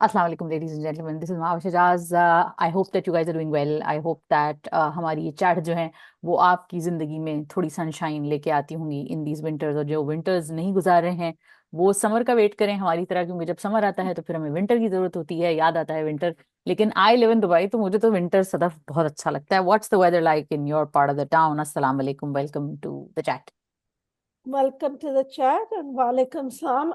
Assalamu alaikum, ladies and gentlemen. This is Mahava Shajaz. I hope that you guys are doing well. I hope that हमारी ये chat जो है वो आपकी ज़िंदगी में थोड़ी सनशाइन लेके आती होंगी इन दीज विंटर्स। और जो विंटर्स नहीं गुजार रहे हैं वो समर का वेट करें हमारी तरह, क्योंकि जब समर आता है तो फिर हमें विंटर की ज़रूरत होती है, याद आता है विंटर। लेकिन आई लिव इन दुबई, तो मुझे तो विंटर सदफ बहुत अच्छा लगता है। What's the weather like in your part of the town? अस्सलाम वालेकुम, welcome to the chat. Welcome to the chat and walaikum salam.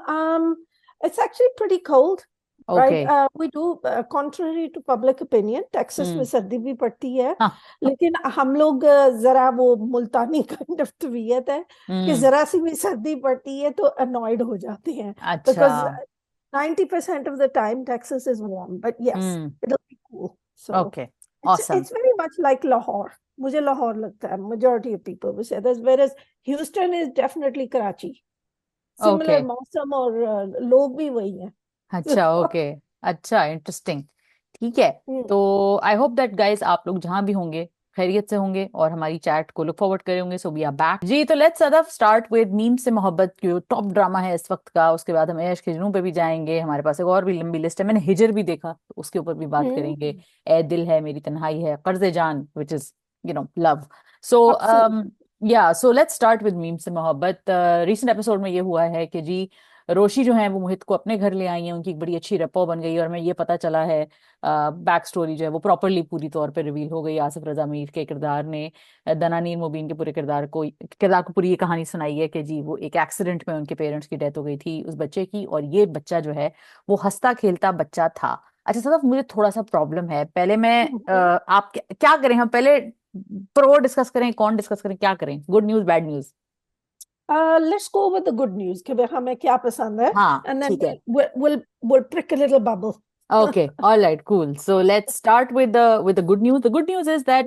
It's actually pretty cold, right? Okay. We do, contrary to public opinion, Texas में हम्म। सर्दी भी पड़ती है, हाँ। लेकिन हम लोग जरा वो मुल्तानी काइंड ऑफ तबीयत है कि हम्म। जरा सी भी सर्दी पड़ती है तो annoyed हो जाते हैं अच्छा। because 90% of the time Texas is warm, but yes, hmm. it'll be cool. So okay. it's awesome. it's very much like Lahore. मुझे लाहौर लगता है. Majority of people will say this, whereas Houston is definitely Karachi. Okay. Similar मौसम और लोग भी वही हैं. अच्छा। ओके। अच्छा, इंटरेस्टिंग। ठीक है। हम्म, तो आई होप दैट गाइस आप लोग जहां भी होंगे खैरियत से होंगे और हमारी चैट को लुक फॉरवर्ड करे होंगे। सो वी आर बैक जी। तो let's Sadaf start with meme Se मोहब्बत, जो टॉप ड्रामा है इस वक्त का। उसके बाद हम ऐश खिजनों पे भी जाएंगे, हमारे पास एक और भी लंबी लिस्ट है। मैंने हिजर भी देखा तो उसके ऊपर भी बात हम्म, करेंगे। ए दिल है मेरी तन्हाई है, कर्ज जान which is love. So absolutely. या so let's start with meme Se मोहब्बत। रीसेंट एपिसोड में ये हुआ है कि जी रोशी जो है वो मोहित को अपने घर ले आई है, उनकी एक बड़ी अच्छी रेपो बन गई है। और मैं ये पता चला है बैक स्टोरी जो है वो प्रॉपरली पूरी तौर पे रिवील हो गई। आसिफ रजा मीर के किरदार ने दनानीर मुबीन के पूरे किरदार को पूरी ये कहानी सुनाई है कि जी वो एक एक्सीडेंट में उनके पेरेंट्स की डेथ हो गई थी उस बच्चे की, और ये बच्चा जो है वो हंसता खेलता बच्चा था। अच्छा सदफ, मुझे थोड़ा सा प्रॉब्लम है। पहले मैं आप क्या करें, हम पहले प्रो डिस्कस करें, कौन डिस्कस करें, क्या करें? Good news, bad news? Let's go with the good news कि भाई हमें क्या पसंद है, हाँ and then ठीक है। we'll prick a little bubble. Okay, all right, cool. So let's start with the good news. The good news is that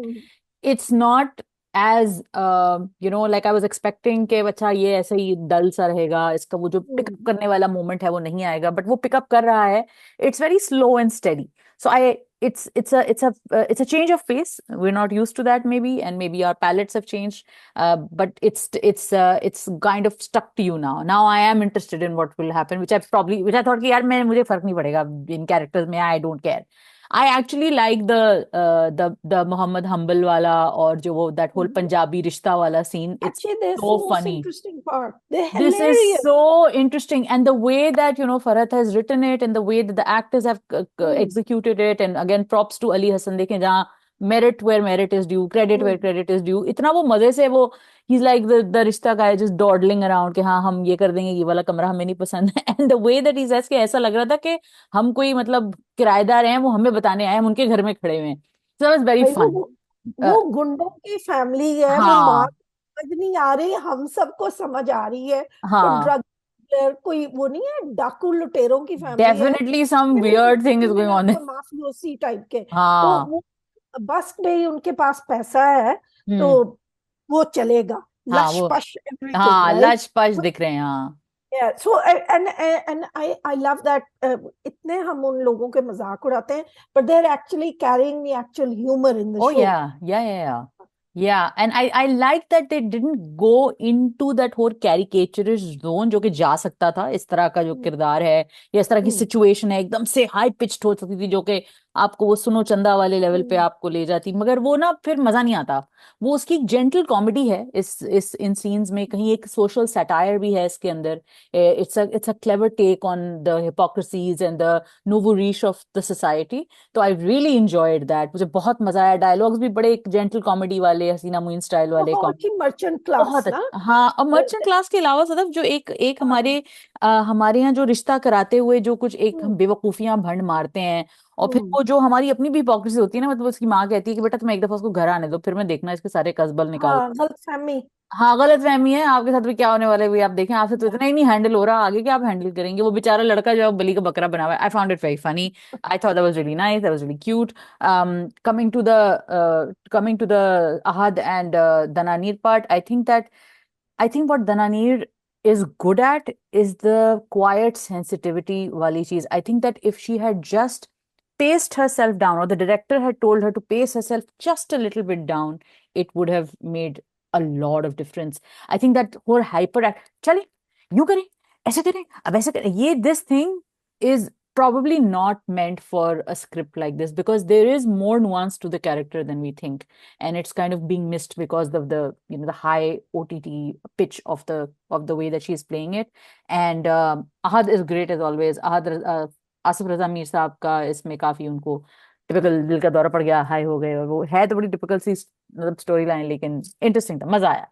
it's not as like I was expecting कि बच्चा ये ऐसे ही डल सा रहेगा, इसका वो जो पिकअप करने वाला मोमेंट है वो नहीं आएगा, बट वो पिकअप कर रहा है। It's very slow and steady. So I it's a change of pace. We're not used to that maybe, and maybe our palettes have changed. But it's kind of stuck to you now. Now I am interested in what will happen, which I thought कि यार मैं मुझे फर्क नहीं पड़ेगा इन characters में, I don't care. I actually like the Muhammad Humble wala, और जो वो that whole Punjabi रिश्ता वाला scene. It's Actually, that's the so most funny. interesting part. They're This is hilarious. so interesting, and the way that Farhat has written it, and the way that the actors have Hmm. executed it, and again props to Ali Hassan. देखें जहाँ merit where merit is due, credit where Hmm. credit is due. इतना वो मजे से वो he's like the रिश्ता guy just dawdling around कि हाँ हम ये कर देंगे, ये वाला कमरा हमें नहीं पसंद है। And the way that he says कि ऐसा लग रहा था कि हम कोई मतलब किराएदार हैं, वो हमें बताने आए, हम उनके घर में खड़े हुए हैं। So that was very भाई fun. वो गुंडों की फैमिली है, वो माँ हाँ। समझ नहीं आ रही, हम सबको समझ आ रही है. वो हाँ। ड्रग डीलर कोई वो नहीं है, डाकू लुटेरों की फैमिली है. Definitely some फिर weird thing is going criminal on there. कोई माफियोसी टाइप के. तो हाँ। वो बस में ही उनके पास पैसा है, तो हम्म। वो चलेगा. हाँ लश वो। पश एवरीथिंग, हाँ राइट. लच पच दिख रहे हैं, हाँ। Yeah, so and I love that इतने हम उन लोगों के मजाक उड़ाते हैं, but they're actually carrying the actual humor in the Oh show. yeah, yeah, yeah, yeah. Yeah, and I like that they didn't go into that whole caricaturist zone जो कि जा सकता था। इस तरह का जो हम्म, किरदार है या इस तरह की हम्म, सिचुएशन है एकदम से हाई पिच्ड हो सकती थी, जो कि आपको वो सुनो चंदा वाले लेवल पे हम्म. आपको ले जाती, मगर वो ना फिर मजा नहीं आता। वो उसकी जेंटल कॉमेडी है इस इन सीन्स में, कहीं एक सोशल सटायर भी है इसके अंदर। It's a clever take on the hypocrisies and the nouveau riche of the society. तो आई रियली एंजॉयड दैट, मुझे बहुत मजा आया। डायलॉग्स भी बड़े जेंटल कॉमेडी वाले, हसीना मुइन स्टाइल वाले लाहौर कॉमेडी। की मर्चेंट क्लास बहुत ना. अच्छा। हाँ, और मर्चेंट क्लास के अलावा सदफ जो एक एक हमारे यहाँ जो रिश्ता कराते हुए जो कुछ एक हम हम्म, बेवकूफियां भंड मारते हैं, और फिर हम्म. वो जो हमारी अपनी भी हिपोक्रेसी होती है ना, मतलब उसकी माँ कहती है कि बेटा तुम एक दफा उसको घर आने दो, फिर मैं देखना इसके सारे कसबल निकाल। हाँ, गलत फहमी. हाँ गलत फहमी है, आपके साथ भी क्या होने वाला है भी आप देखें, आपसे तो इतना ही नहीं हैंडल हो रहा, आगे क्या आप हैंडल करेंगे? वो बेचारा लड़का जो बलि का बकरा बना हुआ है। I found it very funny. I thought that was really nice, that was really cute. Coming to the Ahad and Dananir part, I think what Dananir is good at is the quiet sensitivity wali cheez. I think that if she had just paced herself down, or the director had told her to pace herself just a little bit down, it would have made a lot of difference. I think that whole hyper act, चले यूं करें, ऐसे करें, अब ऐसे करें, ये this thing is probably not meant for a script like this, because there is more nuance to the character than we think, and it's kind of being missed because of the, you know, the high OTT pitch of the way that she's playing it. And Ahad is great as always. Asif रजा मीर साहब का इसमें काफी उनको typical दिल का दौरा पड़ गया, हाई हो गए, और वो है तो बड़ी टिपिकल सी मतलब स्टोरी लाइन, लेकिन इंटरेस्टिंग था, मजा आया.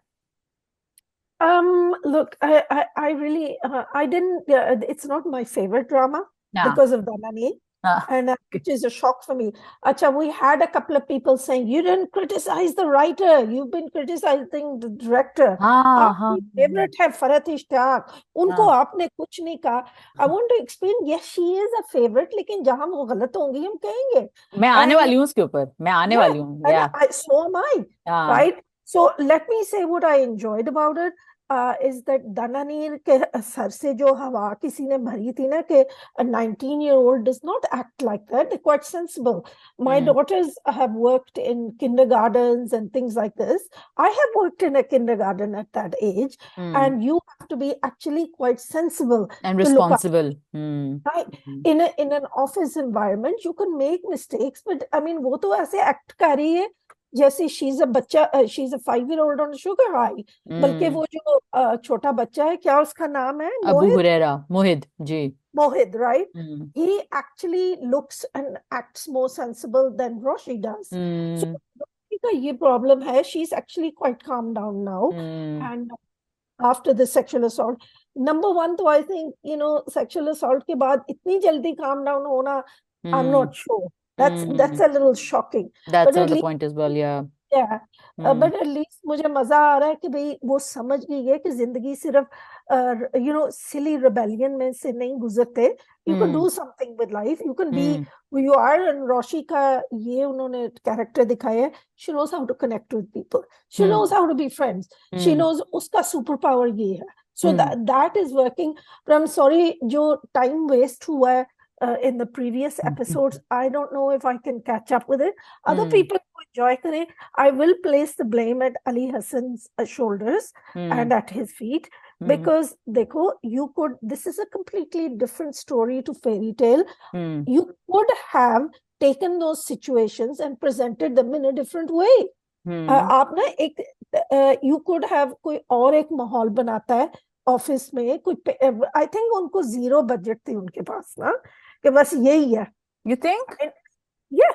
Look, I really, I didn't, it's not my favorite drama हाँ. because of Danani, हाँ. and which is a shock for me. Acha, we had a couple of people saying, you didn't criticize the writer, you've been criticizing the director. हाँ. हाँ. आपकी favorite है फरहत इश्तियाक, उनको हाँ. आपने कुछ नहीं कहा. I want to explain, yes, she is a favorite, लेकिन जहां वो गलत होंगी हम कहेंगे. मैं आने And वाली हूँ उसके ऊपर, मैं आने वाली हूँ. and या. so am I, हाँ. right? So let me say what I enjoyed about it. Is that Dananeer के सर से जो हवा किसी ने भरी थी ना कि a 19-year-old does not act like that. They're quite sensible. My daughters have worked in kindergartens and things like this. I have worked in a kindergarten at that age, and you have to be actually quite sensible and to look up. responsible. Right. In an office environment, you can make mistakes, but I mean, वो तो ऐसे act कर रही है जैसे she's a बच्चा, she's a 5-year-old on a sugar high. बल्कि वो जो छोटा बच्चा है, क्या उसका नाम है? Abu Huraira, Mohit ji. Mohit, right? He actually looks and acts more sensible than Roshi does. So Roshi का ये problem है, she's actually quite calmed down now. And after the sexual assault, number one, तो I think, you know, sexual assault के बाद इतनी जल्दी calm down होना, I'm not sure. That's a little shocking. That's another point as well, yeah. Yeah, but at least मुझे मजा आ रहा है कि भाई वो समझ गई है कि जिंदगी सिर्फ you know silly rebellion में से नहीं गुजरते. You can do something with life. You can be who you are. And Roshi का ये उन्होंने character दिखाया है. She knows how to connect with people. She knows how to be friends. She knows उसका superpower ये है. So that is working. But I'm sorry, जो time waste हुआ है in the previous episodes, I don't know if I can catch up with it. Other people who enjoy kare, I will place the blame at Ali Hassan's shoulders and at his feet, because dekho, you could, this is a completely different story to Fairy Tale. You could have taken those situations and presented them in a different way. आप ना एक you could have कोई और एक माहौल बनाता है office में, कोई I think उनको zero budget थी उनके पास ना, कि बस यही है. You think? Yeah.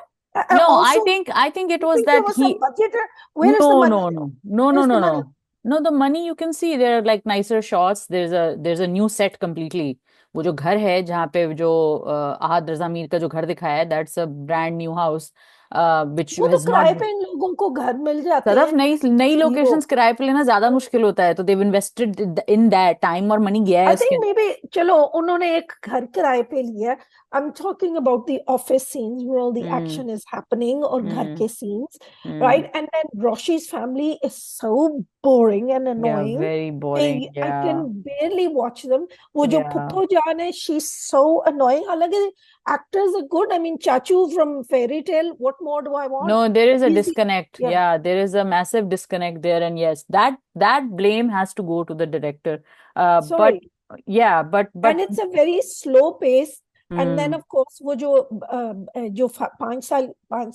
No, also, I think it was that he. Budget. Where is the money? No, the money you can see there are like nicer shots. There's a new set completely. वो जो घर है जहाँ पे जो ahad रज़ा मीर का जो घर दिखाया है, that's a brand new house. Which वो तो has किराए not. पे इन लोगों को घर मिल जाते तरफ हैं. नई लोकेशंस किराए पे लेना ज्यादा मुश्किल होता है, तो they've invested in that time और मनी गया है I उसके. think maybe चलो उन्होंने एक घर किराए पे लिया. I'm talking about the office scenes where all the action is happening, or घर के scenes, right? And then Roshi's family is so boring and annoying. Yeah, very boring. I can barely watch them. वो जो Yeah. पुप्पो जान है, she's so annoying. हालांकि actors are good. I mean, Chachu from Fairy Tale, what more do I want? No, there is a He's disconnect. Yeah, there is a massive disconnect there, and yes, that blame has to go to the director. But Sorry. yeah, but And it's a very slow pace. And then Hmm. of course वो जो 5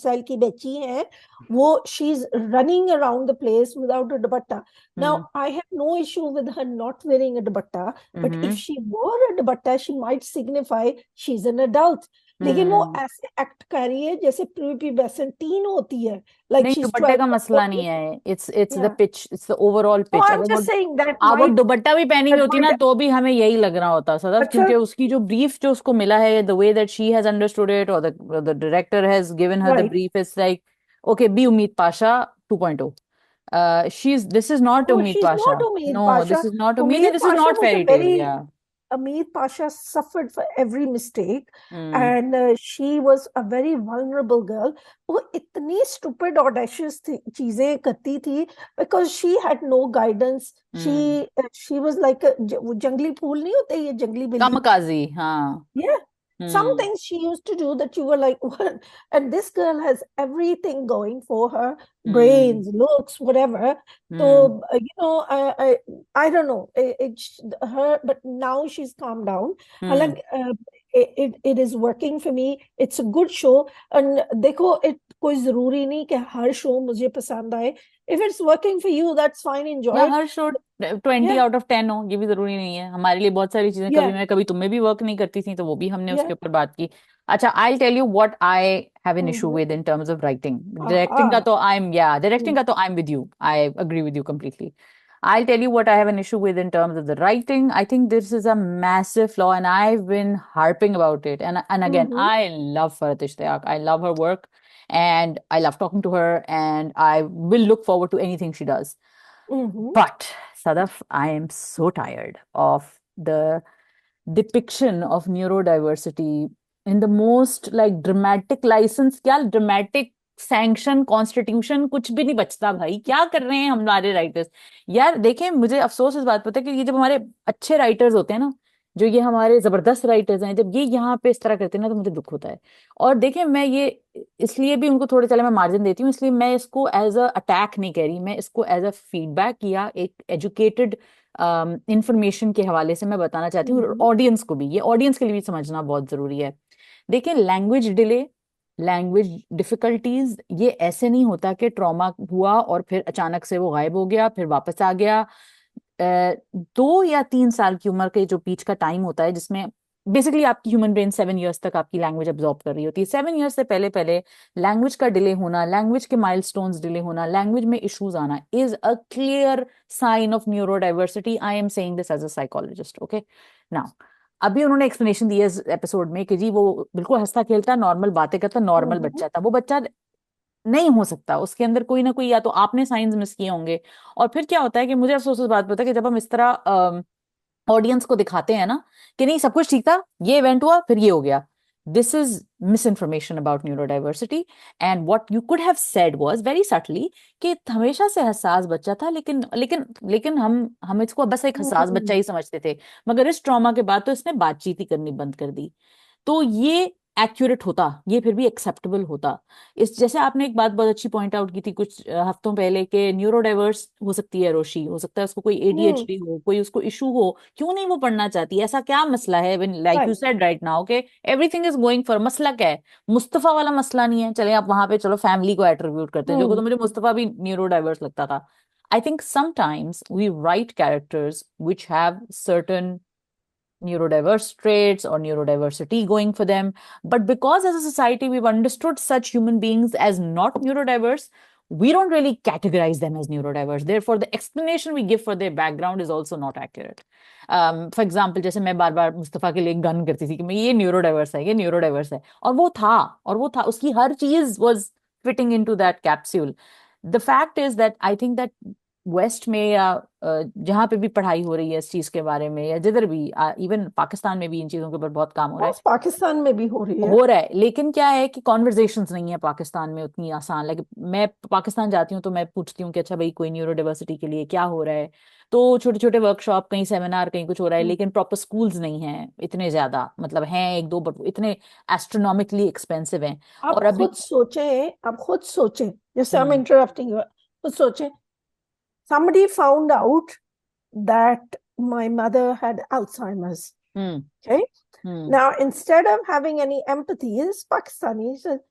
साल की बच्ची है, वो she's running around the place without a dupatta. Now I have no issue with her not wearing a dupatta, but if she wore a dupatta, she might signify she's an adult. लेकिन वो ऐसे act कर रही है जैसे प्रीपीबेसेंट tin होती है. Like नहीं, she's दुपट्टे 12 का or मसला नहीं 14. है. It's the Yeah. pitch. It's the overall No, pitch. I'm अगर just saying that वो might दुपट्टा भी पहनी हुई होती ना, तो भी हमें यही लग रहा होता सदफ, अच्छा क्योंकि उसकी जो ब्रीफ जो उसको मिला है, the way that she has understood it, or the director has given her the right. brief, is like, okay, be Umeed Pasha 2.0. This is not No, Umeed she's Pasha. not Umeed No, Pasha. this is not Umeed, Umeed and this is Pasha not was a Fairy Tale. very Yeah. Umeed Pasha suffered for every mistake, and she was a very vulnerable girl. वो इतनी stupid audacious चीजें करती थी because she had no guidance. She was like वो जंगली फूल नहीं होते, ये जंगली बिल्ली. Kamikaze, हाँ. Yeah. Some things she used to do that you were like, what? And this girl has everything going for her, brains, looks, whatever. So, you know, I don't know. It's her, but now she's calmed down. हालांकि it is working for me. It's a good show. And देखो, it कोई जरूरी नहीं कि हर show मुझे पसंद आए. If it's working for you, that's fine. Enjoy या it. Her show 20 out of 10 हो, ये भी जरूरी नहीं है. हमारे लिए बहुत सारी चीजें कभी Yeah, मैं कभी तुम्हें भी वर्क नहीं करती थी, तो वो भी हमने yeah. उसके ऊपर बात की. अच्छा, I tell you what I have an issue Mm-hmm. With in terms of writing. Directing का Aha. तो आई एम, या डायरेक्टिंग का तो I am with you, I agree with you completely. I'll tell you what I have an issue with in terms of the writing. I think this is a massive flaw, and I've been harping about it. And again, Mm-hmm. I love Farhat Ishtiyaq. I love her work, and I love talking to her, and I will look forward to anything she does. Mm-hmm. But Sadaf, I am so tired of the depiction of neurodiversity in the most like dramatic license. क्या dramatic sanction constitution कुछ भी नहीं बचता भाई. क्या कर रहे हैं हमारे राइटर्स. यार देखें, मुझे अफसोस इस बात पर है कि ये जब हमारे अच्छे राइटर्स होते हैं ना, जो ये हमारे जबरदस्त राइटर्स हैं, जब ये यहाँ पे इस तरह करते हैं ना, तो मुझे दुख होता है. और देखें, मैं ये इसलिए भी उनको थोड़े चले मैं मार्जिन देती हूँ, इसलिए मैं इसको एज अ अटैक नहीं कह रही, मैं इसको एज अ फीडबैक या एक एजुकेटेड इंफॉर्मेशन के हवाले से मैं बताना चाहती हूँ Mm-hmm. ऑडियंस को भी. ये ऑडियंस के लिए भी समझना बहुत जरूरी है. देखिए, लैंग्वेज डिले, लैंग्वेज डिफिकल्टीज, ये ऐसे नहीं होता कि ट्रॉमा हुआ और फिर अचानक से वो गायब हो गया फिर वापस आ गया. 2 या 3 साल की उम्र के जो बीच का टाइम होता है, जिसमें बेसिकली आपकी ह्यूमन ब्रेन 7 इयर्स तक आपकी लैंग्वेज अब्जॉर्ब कर रही होती है. 7 इयर्स से पहले पहले लैंग्वेज का डिले होना, लैंग्वेज के माइलस्टोन्स डिले होना, लैंग्वेज में इश्यूज आना is a clear sign of neurodiversity. I am saying this as a psychologist. Okay, now अभी उन्होंने एक्सप्लेनेशन दी है इस एपिसोड में कि जी वो बिल्कुल हंसता खेलता नॉर्मल बातें करता नॉर्मल Mm-hmm. बच्चा था. वो बच्चा नहीं हो सकता, उसके अंदर कोई ना कोई, या तो आपने साइंस मिस किए होंगे. और फिर क्या होता है कि मुझे अफसोस इस बात पर होता है कि जब हम इस तरह ऑडियंस को दिखाते हैं ना कि नहीं सब कुछ ठीक था, ये इवेंट हुआ फिर ये हो गया, this is miss information about neuro diversity. And what you could have said was very subtly कि हमेशा से हसास बच्चा था, लेकिन लेकिन लेकिन हम इसको बस एक हसास बच्चा Mm-hmm. ही समझते थे. मगर इस ट्रॉमा के बाद तो इसने बातचीत ही करनी बंद कर दी. तो ये एक्यूरेट होता, ये फिर भी एक्सेप्टेबल होता. इस जैसे आपने एक बात बहुत अच्छी पॉइंट आउट की थी कुछ हफ्तों पहले कि न्यूरो डाइवर्स हो सकती है रोशी, हो सकता है उसको कोई Mm. एडीएचडी हो, कोई उसको इशू हो, क्यों नहीं वो पढ़ना चाहती, ऐसा क्या मसला है. When like you Right. Said right now के एवरीथिंग इज गोइंग फॉर, मसला क्या है. मुस्तफा वाला मसला नहीं है, चले आप वहां पे चलो फैमिली को एट्रीब्यूट करते हैं, जो को तो Mm. मुझे मुस्तफा भी न्यूरो डाइवर्स लगता था. I think sometimes we write characters which have certain neurodiverse traits or neurodiversity going for them. But because as a society we've understood such human beings as not neurodiverse, we don't really categorize them as neurodiverse. Therefore, the explanation we give for their background is also not accurate. For example, जैसे मैं बार बार मुस्तफा के लिए gun करती थी कि मैं ये न्यूरोडाइवर्स है, ये न्यूरोडाइवर्स है, और वो था उसकी हर चीज was fitting into that capsule. The fact is that I think that West में या जहां पे भी पढ़ाई हो रही है इस चीज के बारे में, या जिधर भी, इवन पाकिस्तान में भी इन चीजों के ऊपर बहुत काम हो रहा है. बस पाकिस्तान में भी हो रही है. हो रहा है, लेकिन क्या है कि कॉन्वर्जेशंस नहीं है पाकिस्तान में उतनी आसान. लाइक मैं पाकिस्तान जाती हूँ तो मैं पूछती हूँ कि अच्छा भाई कोई न्यूरो डाइवर्सिटी के लिए क्या हो रहा है, तो छोटे छोटे वर्कशॉप, कहीं सेमिनार, कहीं कुछ हो रहा है, हम्म. लेकिन प्रॉपर स्कूल्स नहीं हैं इतने ज्यादा. मतलब हैं एक दो, बट इतने एस्ट्रोनॉमिकली एक्सपेंसिव हैं. और अभी आप खुद सोचें, जैसे I'm हम्म interrupting you, खुद सोचें. Somebody found out that my mother had Alzheimer's. Hmm Okay. Hmm Now, instead of having any empathy, this Pakistani said,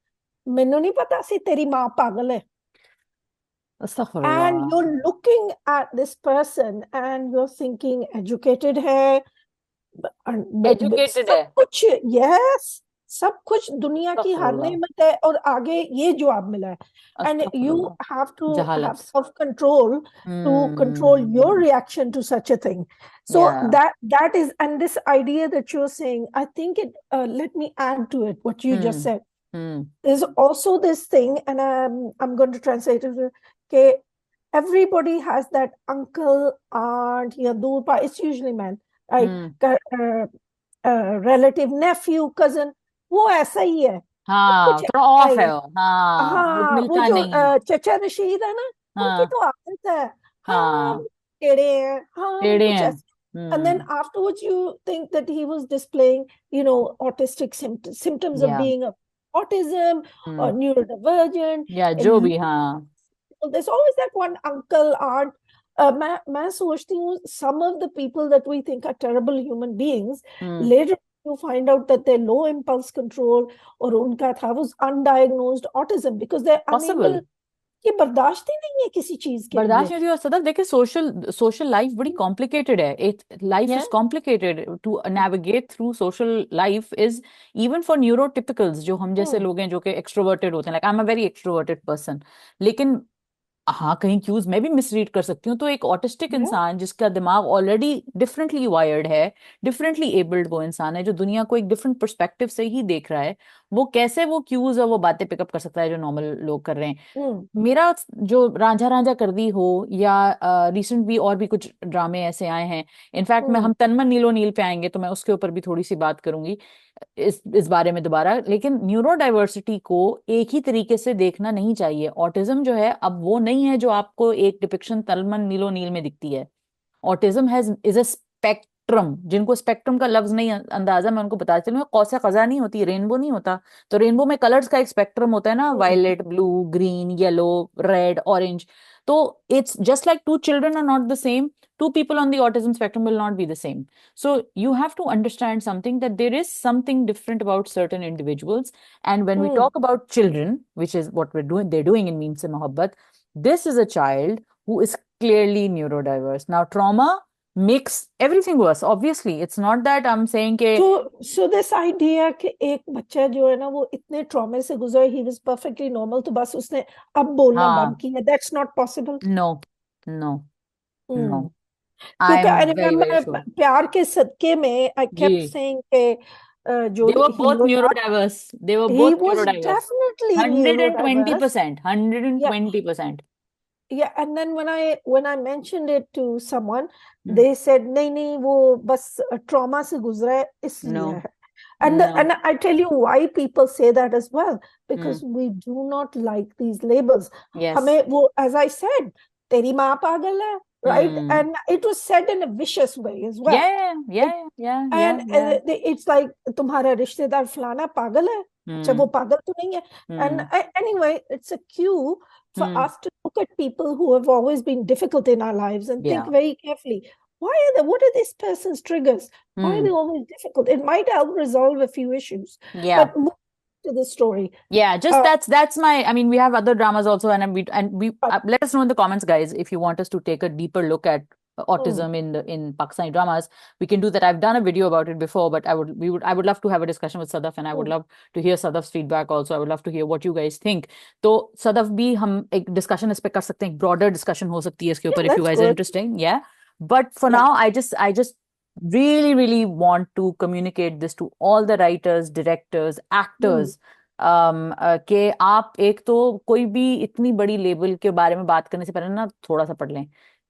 "मैनू नहीं पता सी तेरी माँ पागल है." And अस्तगफुरुल्लाह. you're looking at this person and you're thinking, educated है, एजुकेटेड सब है. कुछ, यस, सब कुछ दुनिया की हर अस्तगफुरुल्लाह. नेमत है, और आगे ये जवाब मिला है. एंड यू अस्तगफुरुल्लाह. हैव टू हैव जहालत. Self control to control your Hmm. reaction to such a thing. So Yeah. that is, and this idea that you're saying, I think it, let me add to it what you just Hmm. said. Hmm. There's also this thing, and I'm going to translate it. Okay, everybody has that uncle, aunt, या दूर पा, it's usually men, right? Hmm. Relative, nephew, cousin, वो ऐसा ही है, सब हाँ, कुछ थोड़ा ऐसा ऑफ ही है है. वो. हाँ, वो हाँ, वो मिलता जो नहीं है. चचा रशीद है ना, उनकी हाँ. तो आदत है. हाँ, हाँ. टेढ़े हैं, हाँ, टेढ़े कुछ हैं. ऐसे. And then afterwards you think that he was displaying, autistic symptoms of या. being autism or neurodivergent. या And जो भी. हाँ. there's always that one uncle, aunt. मैं सोचती हूँ, some of the people that we think are terrible human beings, hmm later you find out that they're low impulse control और उनका था वो undiagnosed autism because they're unable, possible, ये बर्दाश्त ही नहीं है किसी चीज के बर्दाश्त लिए। नहीं होती। और सदफ देखिए, सोशल सोशल लाइफ बड़ी कॉम्प्लिकेटेड है। It life is Yeah. Complicated to navigate through social life is, even for neurotypicals, जो हम जैसे Hmm. लोग हैं जो कि एक्सट्रोवर्टेड होते हैं, like I am a very extroverted person, लेकिन हाँ कहीं क्यूज मैं भी मिसरीड कर सकती हूँ। तो एक ऑटिस्टिक Yeah. इंसान जिसका दिमाग ऑलरेडी डिफरेंटली वायर्ड है, डिफरेंटली एबल्ड वो इंसान है जो दुनिया को एक डिफरेंट पर्सपेक्टिव से ही देख रहा है, वो कैसे वो क्यूज और वो बातें पिकअप कर सकता है जो नॉर्मल लोग कर रहे हैं। Hmm. मेरा जो रांझा रांझा कर दी हो, या रिसेंट भी और भी कुछ ड्रामे ऐसे आए हैं, इनफैक्ट मैं, Hmm. हम तन्मन नीलो नील पे आएंगे तो मैं उसके ऊपर भी थोड़ी सी बात करूंगी इस बारे में दोबारा। लेकिन न्यूरो डाइवर्सिटी को एक ही तरीके से देखना नहीं चाहिए। ऑटिज्म जो है अब वो नहीं है जो आपको एक डिपिक्शन तलमन नीलो नील में दिखती है। Autism has is a spectrum. जिनको स्पेक्ट्रम का लफ्ज नहीं अंदाजा, मैं उनको बताती चलूँ, कौसे खजा नहीं होती, रेनबो नहीं होता। तो रेनबो में कलर्स का एक स्पेक्ट्रम होता है ना, Hmm. Violet, blue, green, yellow, red, orange. तो it's just like two children are not the same, two people on the autism spectrum will not be the same. So you have to understand something, that there is something different about certain individuals. And when we Hmm. talk about children, which is what they're doing in Meem Se Mohabbat, this is a child who is clearly neurodiverse. Now, trauma makes everything worse. Obviously, it's not that I'm saying ke So this idea कि एक बच्चा जो है ना वो इतने ट्रॉमे से गुजरा, he was perfectly normal, तो बस उसने अब बोलना बंद हाँ, किया, that's not possible. no, no, hmm. no. I क्योंकि I am very, very remember sure. प्यार के सदके में I kept जी, saying कि जो they were both हीरो था neurodiverse. They were he both was neurodiverse. definitely neurodiverse. 120%, Yeah. 120%. Yeah, and then when I mentioned it to someone, Hmm. they said नहीं नहीं वो बस ट्रॉमा से गुजरा है इसलिए No, है. And no. I tell you why people say that as well, Hmm. because we do not like these labels. Yes. हमें वो, as I said, तेरी माँ पागल है, right? Hmm. And it was said in a vicious way as well. Yeah, It, yeah, yeah, yeah, and yeah. it's like तुम्हारा रिश्तेदार फलाना पागल है, अच्छा वो Hmm. पागल तो नहीं है. And Hmm. anyway, it's a cue for Hmm. us to look at people who have always been difficult in our lives and think Yeah. very carefully. What are this person's triggers? Why are they Hmm. always difficult? It might help resolve a few issues. Yeah. But move to the story. Yeah, just Uh, that's my, I mean, we have other dramas also, and we but, let us know in the comments, guys, if you want us to take a deeper look at mm, autism in Pakistani dramas. We can do that. I've done a video about it before, but I would love to have a discussion with Sadaf, and I would mm. love to hear Sadaf's feedback also. I would love to hear what you guys think. तो सदफ भी हम एक discussion इस पे कर सकते हैं, broader discussion हो सकती है इसके Yeah, ऊपर, if you that's guys are good. interested. Yeah, but for Yeah. now, I just really really want to communicate this to all the writers, directors, Mm. actors, कि आप एक तो कोई भी इतनी बड़ी लेबल के बारे में बात करने से पहले ना थोड़ा सा पढ़ लें।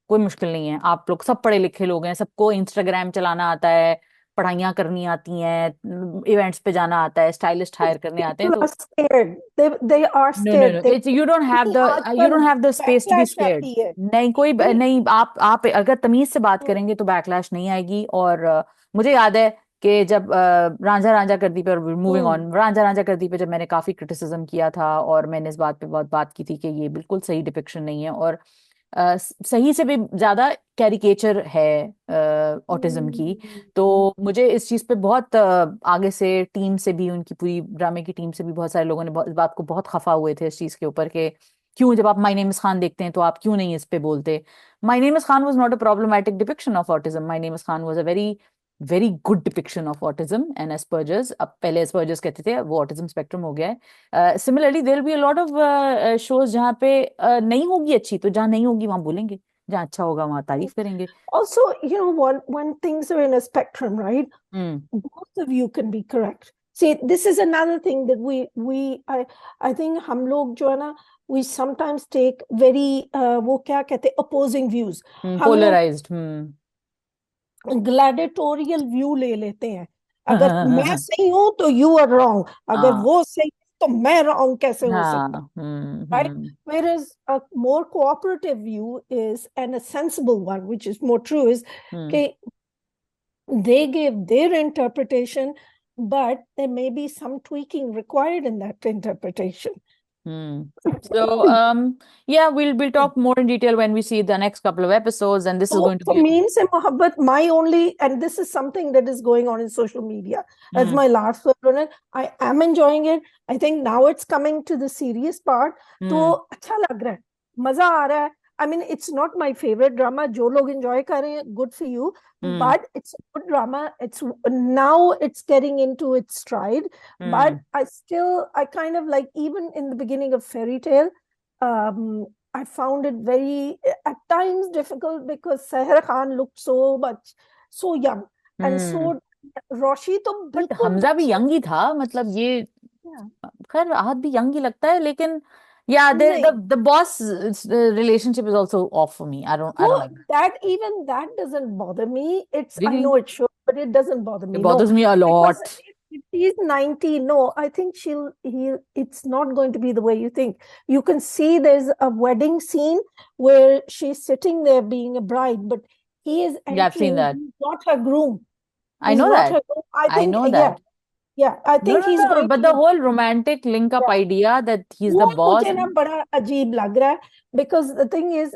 कोई मुश्किल नहीं है, आप लोग सब पढ़े लिखे लोग हैं, सबको इंस्टाग्राम चलाना आता है, पढ़ाइयाँ करनी आती हैं, इवेंट्स पे जाना आता है, स्टाइलिस्ट हायर करने आते हैं। People तो are scared. They are no no no, scared. They it's you don't have क्योंकि द, यू आजकल don't have the space to be backlash scared. आती है. नहीं, कोई नहीं. नहीं, आप अगर तमीज से बात करेंगे तो बैकलैश नहीं आएगी। और मुझे याद है कि जब रांझा रांझा कर दी पे, moving hmm. On, Ranjha Ranjha कर दी पे जब मैंने काफी क्रिटिसिज्म किया था, और मैंने इस बात पे बहुत बात की थी कि ये बिल्कुल सही डिपिक्शन नहीं है, और सही से भी ज्यादा कैरिकेचर है ऑटिज्म की। तो मुझे इस चीज पे बहुत आगे से टीम से भी, उनकी पूरी ड्रामे की टीम से भी बहुत सारे लोगों ने इस बात को बहुत खफा हुए थे इस चीज के ऊपर कि क्यों, जब आप माय नेम इज खान देखते हैं तो आप क्यों नहीं इस पे बोलते। My name is Khan was not a problematic depiction of autism. My name is Khan was a very very good depiction of autism and Asperger's. अब पहले एस्पर्जर्स कहते थे, वो ऑटिज्म स्पेक्ट्रम हो गया है। Similarly there will be a lot of shows जहाँ पे नहीं होगी अच्छी, तो जहाँ नहीं होगी वहां बोलेंगे, जहाँ अच्छा होगा वहां तारीफ करेंगे। Also, when things are in a spectrum, right? Hmm. Both of you can be correct. See, this is another thing that I think हम लोग जो है ना, we sometimes take very वो क्या कहते हैं, opposing views. हम लोग पोलराइज्ड। हम्म। ग्लैडिटोरियल व्यू ले लेते हैं. अगर मैं सही हूं तो यू आर रॉन्ग, अगर हाँ, वो सही तो मैं रॉन्ग कैसे हो हाँ। सकता, हम्म। right? Hmm. Whereas a more cooperative view is, and a sensible one, which is more true, is hmm. okay, they gave their interpretation, but there may be some tweaking required in that interpretation. Hmm. So, yeah, we'll talk more in detail when we see the next couple of episodes, and this is So going to for be a. memes and mohabbat, my only, and this is something that is going on in social media as Hmm. my last word on it. I am enjoying it. I think now it's coming to the serious part. तो Hmm. अच्छा लग रहा है, मजा आ रहा है. I mean, it's not my favorite drama. जो लोग enjoy कर रहे हैं, good for you. Hmm. But it's a good drama. It's now it's getting into its stride. But Hmm. I kind of like, even in the beginning of Fairy Tale, um, I found it very, at times, difficult because Seher Khan looked so young, and Hmm. so Roshi तो but बिल्कुल हमजा भी बच्ची young ही था, मतलब ये है. खैर आहत भी यंग ही लगता है, लेकिन या नहीं, the boss relationship is also off for me. I वो don't like that. even that doesn't bother me. It's, I Really? know it should, but it doesn't bother It me. No, bothers me a because lot. if she's 90, no, I think it's not going to be the way you think. You can see there's a wedding scene where she's sitting there being a bride, but he is Yeah, I've seen entering. that. He's not her groom. I He's know not that. her groom. I I think, know yeah, that. yeah. I No, think no, he's no, no. going But to the be. whole romantic link up Yeah. idea that he's the वो boss. मुझे ना बड़ा अजीब लग रहा है, because the thing is,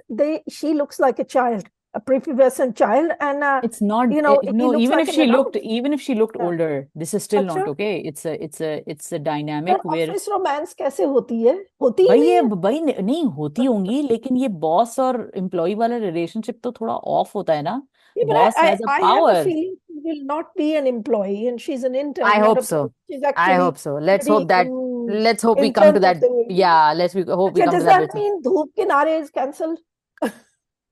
she looks like a child, a prepubescent child, and It's not he no, looks like an adult. even if she looked Yeah. older, this is still not अच्छा, okay. It's a पर dynamic where office romance कैसे होती है? होती ही भाई नहीं ये है. भाई नहीं होती होंगी, लेकिन ये बॉस और एम्प्लॉय वाला रिलेशनशिप तो थोड़ा ऑफ होता है ना. Yeah, but boss has a I have a power. feeling she will not be an employee, and she's an I intern, not hope a. so. She's I actually hope so. Let's pretty hope that. Let's hope we come intern to that. होते हुए. Yeah, hope we अच्छा, come to does that that bit. mean धूप किनारे is cancelled?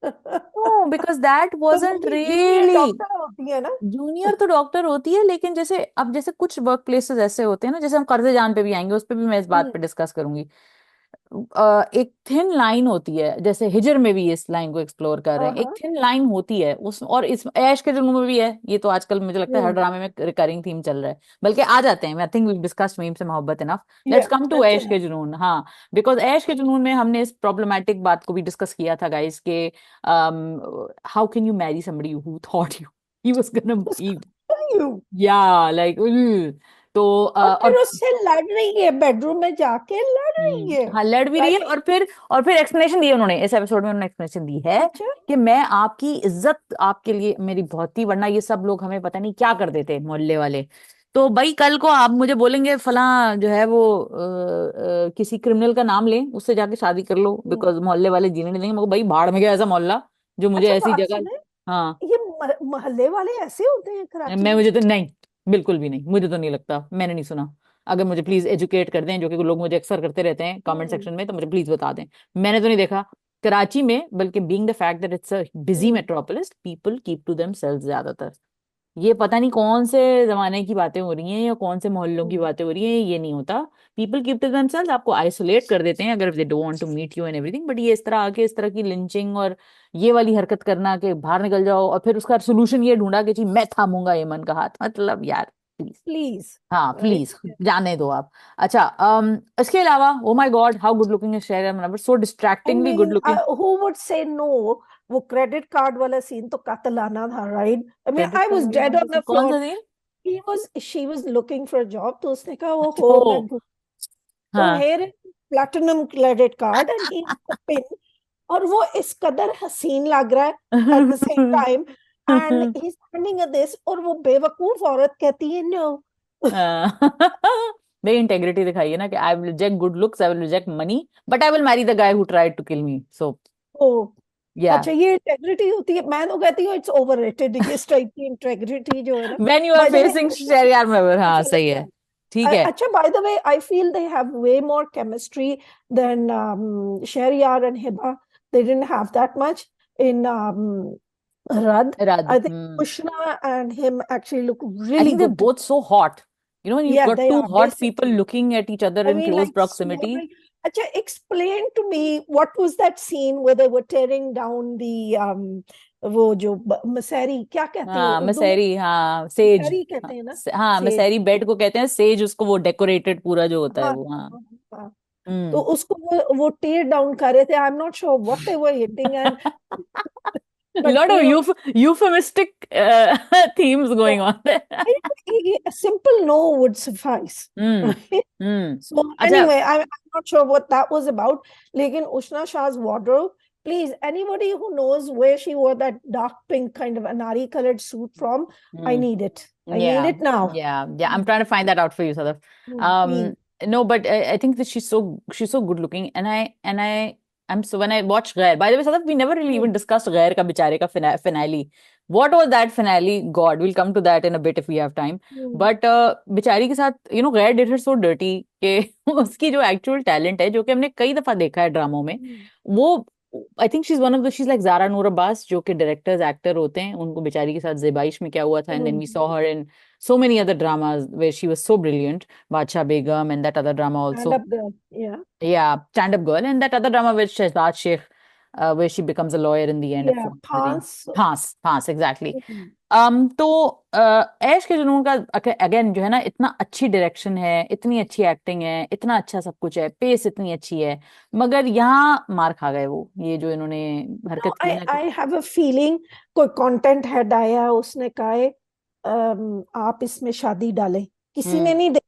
No, because that तो wasn't वो भी junior really. Doctor होती है ना. जूनियर तो डॉक्टर होती है, लेकिन जैसे अब जैसे कुछ वर्क प्लेसेस ऐसे होते हैं ना, जैसे हम कर्जे जान पे भी आएंगे, उस पे भी मैं इस बात हम्म, पे डिस्कस करूंगी. एक थिन लाइन होती है, जैसे हिजर में भी इस लाइन को एक्सप्लोर कर रहे हाँ हैं. एक हाँ. थिन लाइन होती है उस, और इस ऐश के जुनून में भी है. ये तो आजकल मुझे लगता है हर हम्म. ड्रामे में रिकरिंग थीम चल रहा है, बल्कि आ जाते हैं. I think we discussed Meem Se Mohabbat enough. Let's Yeah, come to अच्छा ऐश है. के जुनून. हाँ, बिकॉज ऐश के जुनून में हमने इस प्रॉब्लमेटिक बात को भी डिस्कस किया था गाइस के, how can you Mary somebody who thought you he was gonna. You. या लाइक. तो और और फिर उससे लड़ रही है, बेडरूम में जाके लड़ रही है. हाँ, लड़ भी रही है, राइट. और फिर एक्सप्लेनेशन दी है उन्होंने इस एपिसोड में. उन्होंने एक्सप्लेनेशन दी है अच्छा. कि मैं आपकी इज्जत आपके लिए मेरी बहुत थी, वरना ये सब लोग हमें पता नहीं क्या कर देते मोहल्ले वाले. तो भाई कल को आप मुझे बोलेंगे फला जो है वो किसी क्रिमिनल का नाम लें, उससे जाके शादी कर लो, हम्म. बिकॉज मोहल्ले वाले जीने नहीं देंगे. मैं भाई भाड़ में गया ऐसा मोहल्ला जो मुझे अच्छा, ऐसी बात जगह. सुने. हाँ. ये मोहल्ले वाले ऐसे होते हैं कराची मैं में? मुझे तो नहीं, बिल्कुल भी नहीं, मुझे तो नहीं लगता, मैंने नहीं सुना. अगर मुझे प्लीज एजुकेट कर दें, जो कि लोग मुझे अक्सर करते रहते हैं कमेंट हम्म. सेक्शन में, तो मुझे प्लीज बता दें. मैंने तो नहीं देखा कराची में, बल्कि being the fact that it's a busy hmm. Metropolis, people keep to themselves ज्यादातर. ये पता नहीं कौन से जमाने की बातें हो रही हैं या कौन से मोहल्लों की हम्म. बातें हो रही हैं, ये नहीं होता. पीपल कीप टू देमसेल्व्स, आपको आइसोलेट कर देते हैं अगर they don't want to meet you and everything. But ये इस तरह आके इस तरह की लिंचिंग और ये वाली हरकत करना कि बाहर निकल जाओ, और फिर उसका सोल्यूशन ये ढूंढा कि जी मैं थामूंगा ये मन का हाथ, मतलब यार प्लीज. प्लीज. हाँ राइट. प्लीज, जाने दो आप. अच्छा, इसके अलावा oh my god how good looking is शेयर number, so I distractingly good mean, looking. Who would say no? वो क्रेडिट कार्ड वाला सीन तो कातलाना था, right? I mean, credit I was card dead कौन ऑन सा द कौन floor. सा scene? She was looking for a job, तो उसने कहा, वो अच्छा, हो मैं ओ. तो हाँ. Hair platinum credit card and he the pin. और वो इस कदर हसीन लग रहा है at the same time, and he standing at this, और वो बेवकूफ औरत कहती है नो. मेरी इंटेग्रिटी दिखाई है ना कि I will reject good looks, I will reject money, but I will marry the guy who tried to kill me. So oh, yeah. अच्छा, ये इंटेग्रिटी होती है? मैं तो कहती हूँ इट्स ओवररेटेड, इस टाइप की इंटेग्रिटी जो है ना. When you are by the way, facing Sheheryar Munawar, हाँ अच्छा सही लगता है. है. ठीक है. अच्छा, by the way, I feel they have way more chemistry than Shahryar and Hiba. They didn't have that much in Rad. रद. I think Ushna and him actually look I really think they're good both together. so hot. When you've Yeah, got they two are hot people basically. looking at each other I in mean, close like proximity. smoldering. Acha, explain to me, what was that scene where they were tearing down the वो जो मसैरी, क्या कहते हैं हाँ उर्दू में? मसैरी, हाँ says. मसैरी हाँ कहते हैं ना? हाँ, सेज. मसैरी बेड को कहते हैं, सेज उसको वो डेकोरेटेड पूरा जो होता है हाँ वो. हाँ. हाँ हाँ. तो हम्म. उसको वो टेयर डाउन कर रहे थे. I am not sure what they were hitting, and but lot of euphemistic themes going on there. a simple no would suffice, Hmm. right? Hmm. So अच्छा. anyway, I'm not sure what that was about. Lekin Ushna Shah's wardrobe, please, anybody who knows where she wore that dark pink kind of anari colored suit from, I Hmm. need it. I need Yeah, it now. yeah. I'm trying to find that out for you, Sadaf. Please. No, but I think that she's so good looking, I'm so when I watch Ghair. By the way, Sadaf, we never really even discussed Ghair ka बिचारे का finale. What was that finale? God, we'll come to that in a bit if we have time. But बेचारी के साथ, Ghair did her so dirty कि उसकी जो actual talent है, जो कि हमने कई दफा देखा है ड्रामों में, वो I think she is like Zara Noor Abbas, जो कि डायरेक्टर्स एक्टर होते हैं, उनको बेचारी के साथ ज़ेबाइश में क्या हुआ था, and then we saw her in so many other dramas where she was so brilliant. Badshah Begum and that other drama Stand also. up girl. Yeah. Yeah, Stand Up Girl, and that other drama with Shehzad Sheikh, where she becomes a lawyer in the end. Yeah. Really. Pass. Pass, exactly. तो ऐश के जुनून का again जो है ना, इतना अच्छी direction है, इतनी अच्छी एक्टिंग है, इतना अच्छा सब कुछ है, पेस इतनी अच्छी है, मगर यहाँ मार खा गए वो, ये जो इन्होंने No, हरकत की ना I have a feeling कोई कंटेंट हेड आया, उसने कहा है आप इसमें शादी डालें, किसी ने हम्म नहीं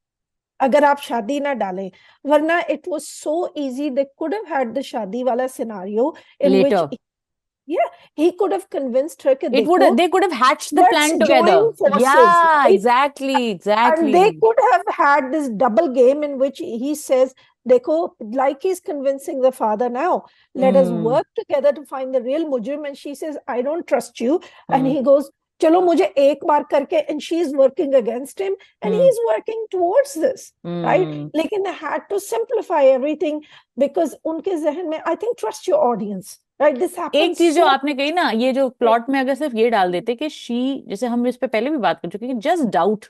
अगर आप शादी ना डालें, वरना it was so easy, they could have had the शादी वाला scenario in which later yeah, he could have convinced her कि it would देखो, they could have hatched the let's plan join together. forces, Yeah, right? exactly, And they exactly. could have had this double game in which he says, देखो, like he's convincing the father now, let us hmm work together to find the real mujrim. And she says, I don't trust you. And hmm he goes, चलो मुझे एक बार करके, and she's working against him and hmm he's working towards this, right? हम्म लेकिन they had to simplify everything because उनके जहन में, I think, trust your audience, right? This एक happens चीज जो so आपने कही ना, ये जो प्लॉट में अगर सिर्फ ये डाल देते कि जैसे हम इस पे पहले भी बात कर चुके हैं, just doubt,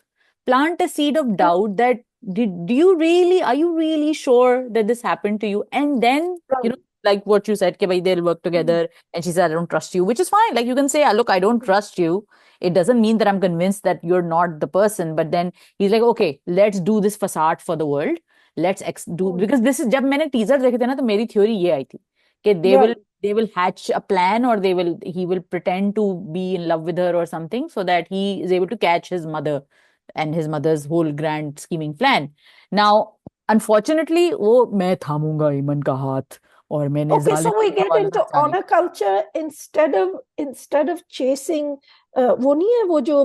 plant a seed of doubt that did you really are you really sure that this happened to you, and then you know like what you said कि भाई they'll work together, and she said I don't trust you, which is fine, like you can say look, I don't trust you, it doesn't mean that I'm convinced that you're not the person, but then he's like okay, let's do this facade for the world, do, because this is, जब मैंने teaser देखे थे ना, तो मेरी theory ये आई थी कि right. they will hatch a plan, or he will pretend to be in love with her or something, so that he is able to catch his mother and his mother's whole grand scheming plan. Now unfortunately वो मैं थामूंगा ईमन का हाथ और मैंने Okay, जालिम so we get वालों into से जानी. honor culture instead of chasing वो नहीं है वो जो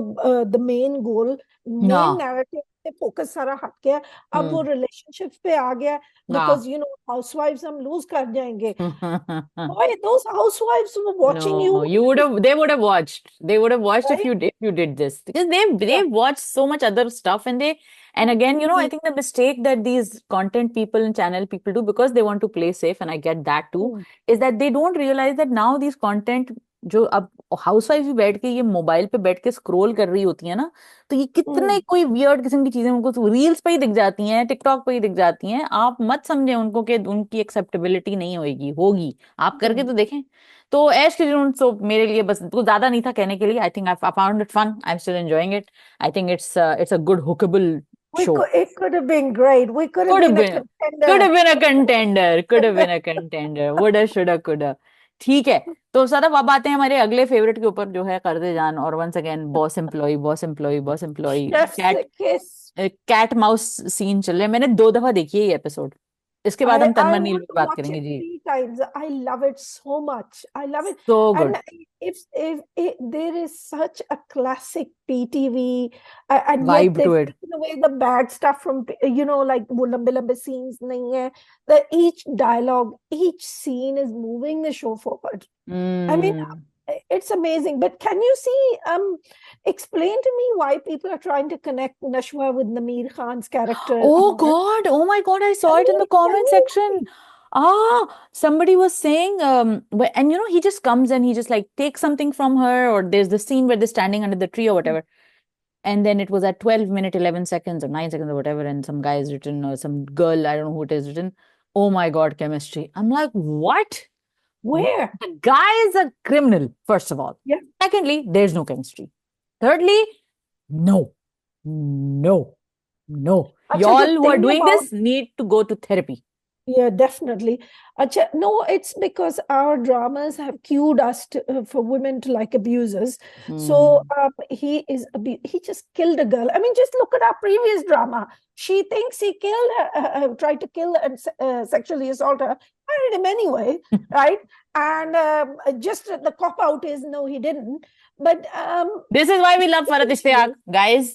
the main goal, main हाँ narrative पे फोकस सारा हट गया, अब वो रिलेशनशिप पे आ गया, हाँ. because housewives हम lose कर जाएंगे. Boy, those housewives were watching No, you, they would have watched. They would have watched right? if you did this, because Yeah. they've watched so much other stuff, and again, I think the mistake that these content people and channel people do, because they want to play safe, and I get that too, is that they don't realize that now these content, जो अब housewife भी बैठ के ये mobile पे बैठ के scroll कर रही होती है ना, तो ये कितने कोई वियर्ड किस्म की चीजें उनको रील्स पे ही दिख जाती हैं, टिकटॉक पे ही दिख जाती हैं. आप मत समझे उनको कि उनकी एक्सेप्टेबिलिटी नहीं होगी, आप करके तो देखें. तो ऐश के जुनून, तो मेरे लिए बस कुछ ज्यादा नहीं था कहने के लिए. I think I found it fun, I am still enjoying it. I think it's a good hookable show. It could have been great. We could have Could have been a been, could have contender. been a contender, could have been a contender, woulda, shoulda, coulda. ठीक है. तो sir अब आते हैं हमारे अगले favourite के ऊपर, जो है कर्जे जान, और once again boss employ, boss employ, boss employ. Chef's cat kiss. Cat mouse scene चल रहे हैं. मैंने 2 दफा देखी है ये एपिसोड. इसके बाद हम I तनमन नील want पे to बात watch करेंगे it ji. 3 times. I love it so much. I love it. So And good. if there is such a classic PTV, and yet Vibe to they've it. taken away the bad stuff from, like वो लंबे लंबे scenes नहीं है. That each dialogue, each scene is moving the show forward. I mean, it's amazing. But can you see, explain to me why people are trying to connect Nashwa with Nameer Khan's character Oh Amar? God, oh my God, I saw Tell it in me, the tell comment me section. Somebody was saying, and he just comes and he just like takes something from her, or there's the scene where they're standing under the tree or why. whatever. And then it was at 12 minute, 11 seconds or 9 seconds or whatever, and some guy is written, or some girl, I don't know who it is, written, oh my God, chemistry. I'm like, what? Where? The guy is a criminal, first of all. Yeah. Secondly, there's no chemistry. Thirdly, no, no, no. अच्छा, जो Y'all who are thing doing about this need to go to therapy. Yeah, definitely. Acha, no, it's because our dramas have cued us for women to like abusers. So Hmm. he just killed a girl. I mean, just look at our previous drama. She thinks he killed her, tried to kill and sexually assault her, married him anyway, right? And just the cop out is no, he didn't. But this is why we love Farhat Ishtiaq guys.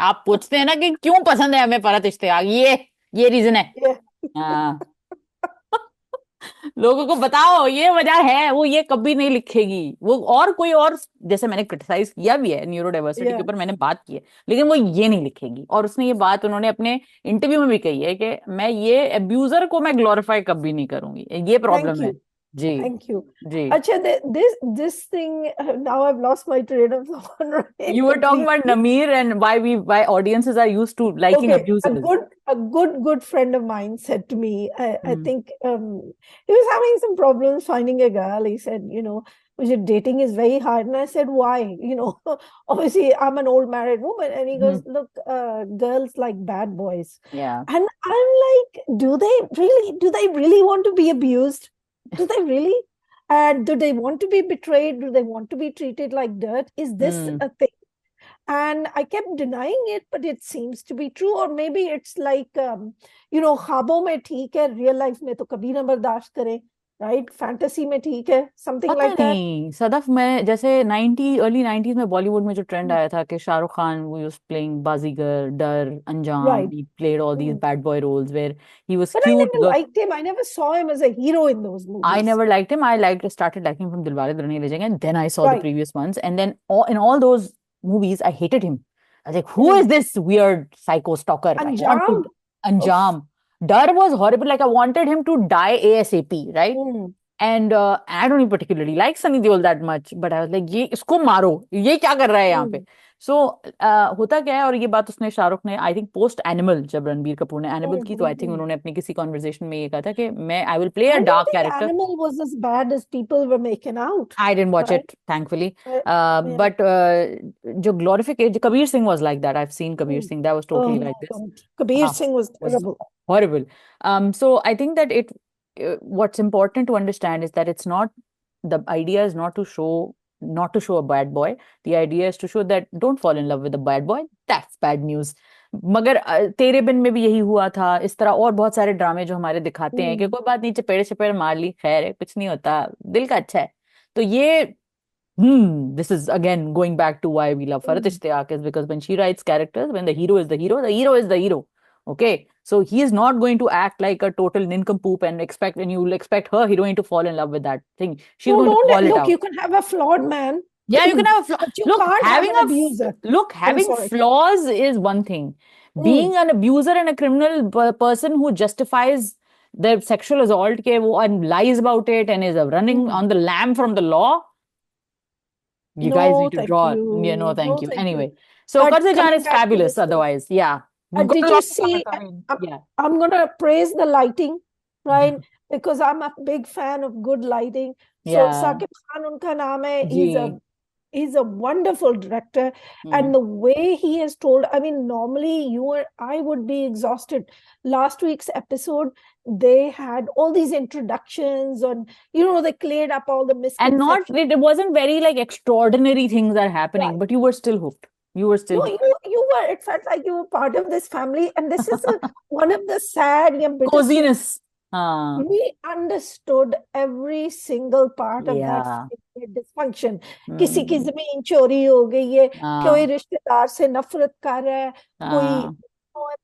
आप पूछते हैं ना कि क्यों पसंद है हमें फरहत इश्तियाक, ये रीजन है. yeah. हाँ. लोगों को बताओ ये वजह है, वो ये कभी नहीं लिखेगी वो, और कोई और. जैसे मैंने क्रिटिसाइज किया भी है न्यूरो डाइवर्सिटी के Yeah. ऊपर, मैंने बात की है, लेकिन वो ये नहीं लिखेगी. और उसने ये बात उन्होंने अपने इंटरव्यू में भी कही है कि मैं ये अब्यूजर को मैं ग्लोरीफाई कभी नहीं करूंगी, ये Thank प्रॉब्लम है. you. जी. Thank you. जी. Acha, this thing, now I've lost my train of thought right, You were talking about completely. Nameer and why audiences are used to liking Okay, abusers. a good friend of mine said to me, I Hmm. think he was having some problems finding a girl. He said, dating is very hard. And I said, why? Obviously I'm an old married woman. And he Hmm. goes, look, girls like bad boys. Yeah. And I'm like, do they really want to be abused? Do they really? And do they want to be betrayed? Do they want to be treated like dirt? Is this Hmm. a thing? And I kept denying it, but it seems to be true. Or maybe it's like, ख्वाबों में ठीक है, real life में तो कभी ना बर्दाश्त करें, right? Fantasy में ठीक है, something पता like that. नहीं सदफ, मैं जैसे अर्ली 90s में बॉलीवुड में जो ट्रेंड आया था कि शाहरुख खान वो was playing Baazigar, Darr, Anjaam, Right. He played all these Mm. Bad boy roles where he was But I cute. never liked him. I never saw him as a hero in those I movies. never liked him. Started liking him from Dilwale Dulhaniya Le Jayenge, and then I saw the Right. previous ones, and then in all those movies, I hated him. I was like, who is Mm. this weird psycho stalker? I want to. Anjam. Oof. Anjam. Dar was horrible. Like I wanted him to die ASAP, right? Mm. And I don't even particularly like Sunny Deol that much, but I was like, ये इसको मारो, ये क्या कर रहा है यहाँ पे. Mm. सो होता क्या है, और ये बात उसने शाहरुख ने आई थिंक पोस्ट एनिमल, जब रणबीर कपूर ने एनिमल की, तो आई थिंक Mm. उन्होंने अपनी किसी कॉन्वर्जेशन में ये कहा था कि मैं I will play a I don't dark think character. Animal was as bad as people were making out. I didn't watch Right? it, thankfully. Yeah. But जो glorification, Kabir Singh was like that. I've seen Kabir Mm. Singh. That was Oh totally like no, this. don't. Kabir Ah, Singh was was terrible. horrible. So I think that what's important to understand is that the idea is not to show a bad boy. The idea is to show that don't fall in love with a bad boy. That's bad news. मगर तेरे बिन में भी यही हुआ था, इस तरह और बहुत सारे ड्रामे जो हमारे दिखाते हैं कि Mm. कोई बात नहीं, चपेड़ चपेड़ मार ली, खैर है, कुछ नहीं होता, दिल का अच्छा है. तो ये this is again going back to why we love Farat Mm. Ishtiyaq, is because when she writes characters, when the hero is the hero, the hero is the hero. Okay, so he is not going to act like a total nincompoop and you will expect her heroine to fall in love with that thing. She's No, going to don't call it look. out. You can have a flawed man, Yeah, you can have but you can't have an abuser. I'm having sorry. flaws is one thing. Mm. Being an abuser and a criminal person who justifies their sexual assault and lies about it and is running Mm. on the lam from the law, you guys need No, to thank draw. Yeah, no, you. thank No, you. thank you. Anyway, so But Qarze Jan coming is back to fabulous. this thing, Otherwise, yeah, we've got did a you lot to cover. see? So yeah. I'm gonna praise the lighting, right? Because I'm a big fan of good lighting. So Yeah. Saqib Khan, unka naam hai. Ji. He's a wonderful director, Hmm. and the way he has told, I mean, normally you or I would be exhausted. Last week's episode, they had all these introductions on, they cleared up all the And not misconceptions. it wasn't very like extraordinary things are happening, Right. but you were still hooked. You were still No, hooked. you were, it felt like you were part of this family. And this is one of the sad and bittersweet. Coziness. We understood every single part of that Yeah. dysfunction. किसी की Hmm. जमीन चोरी हो गई है, कोई हाँ. रिश्तेदार से नफरत कर रहा है, कोई हाँ.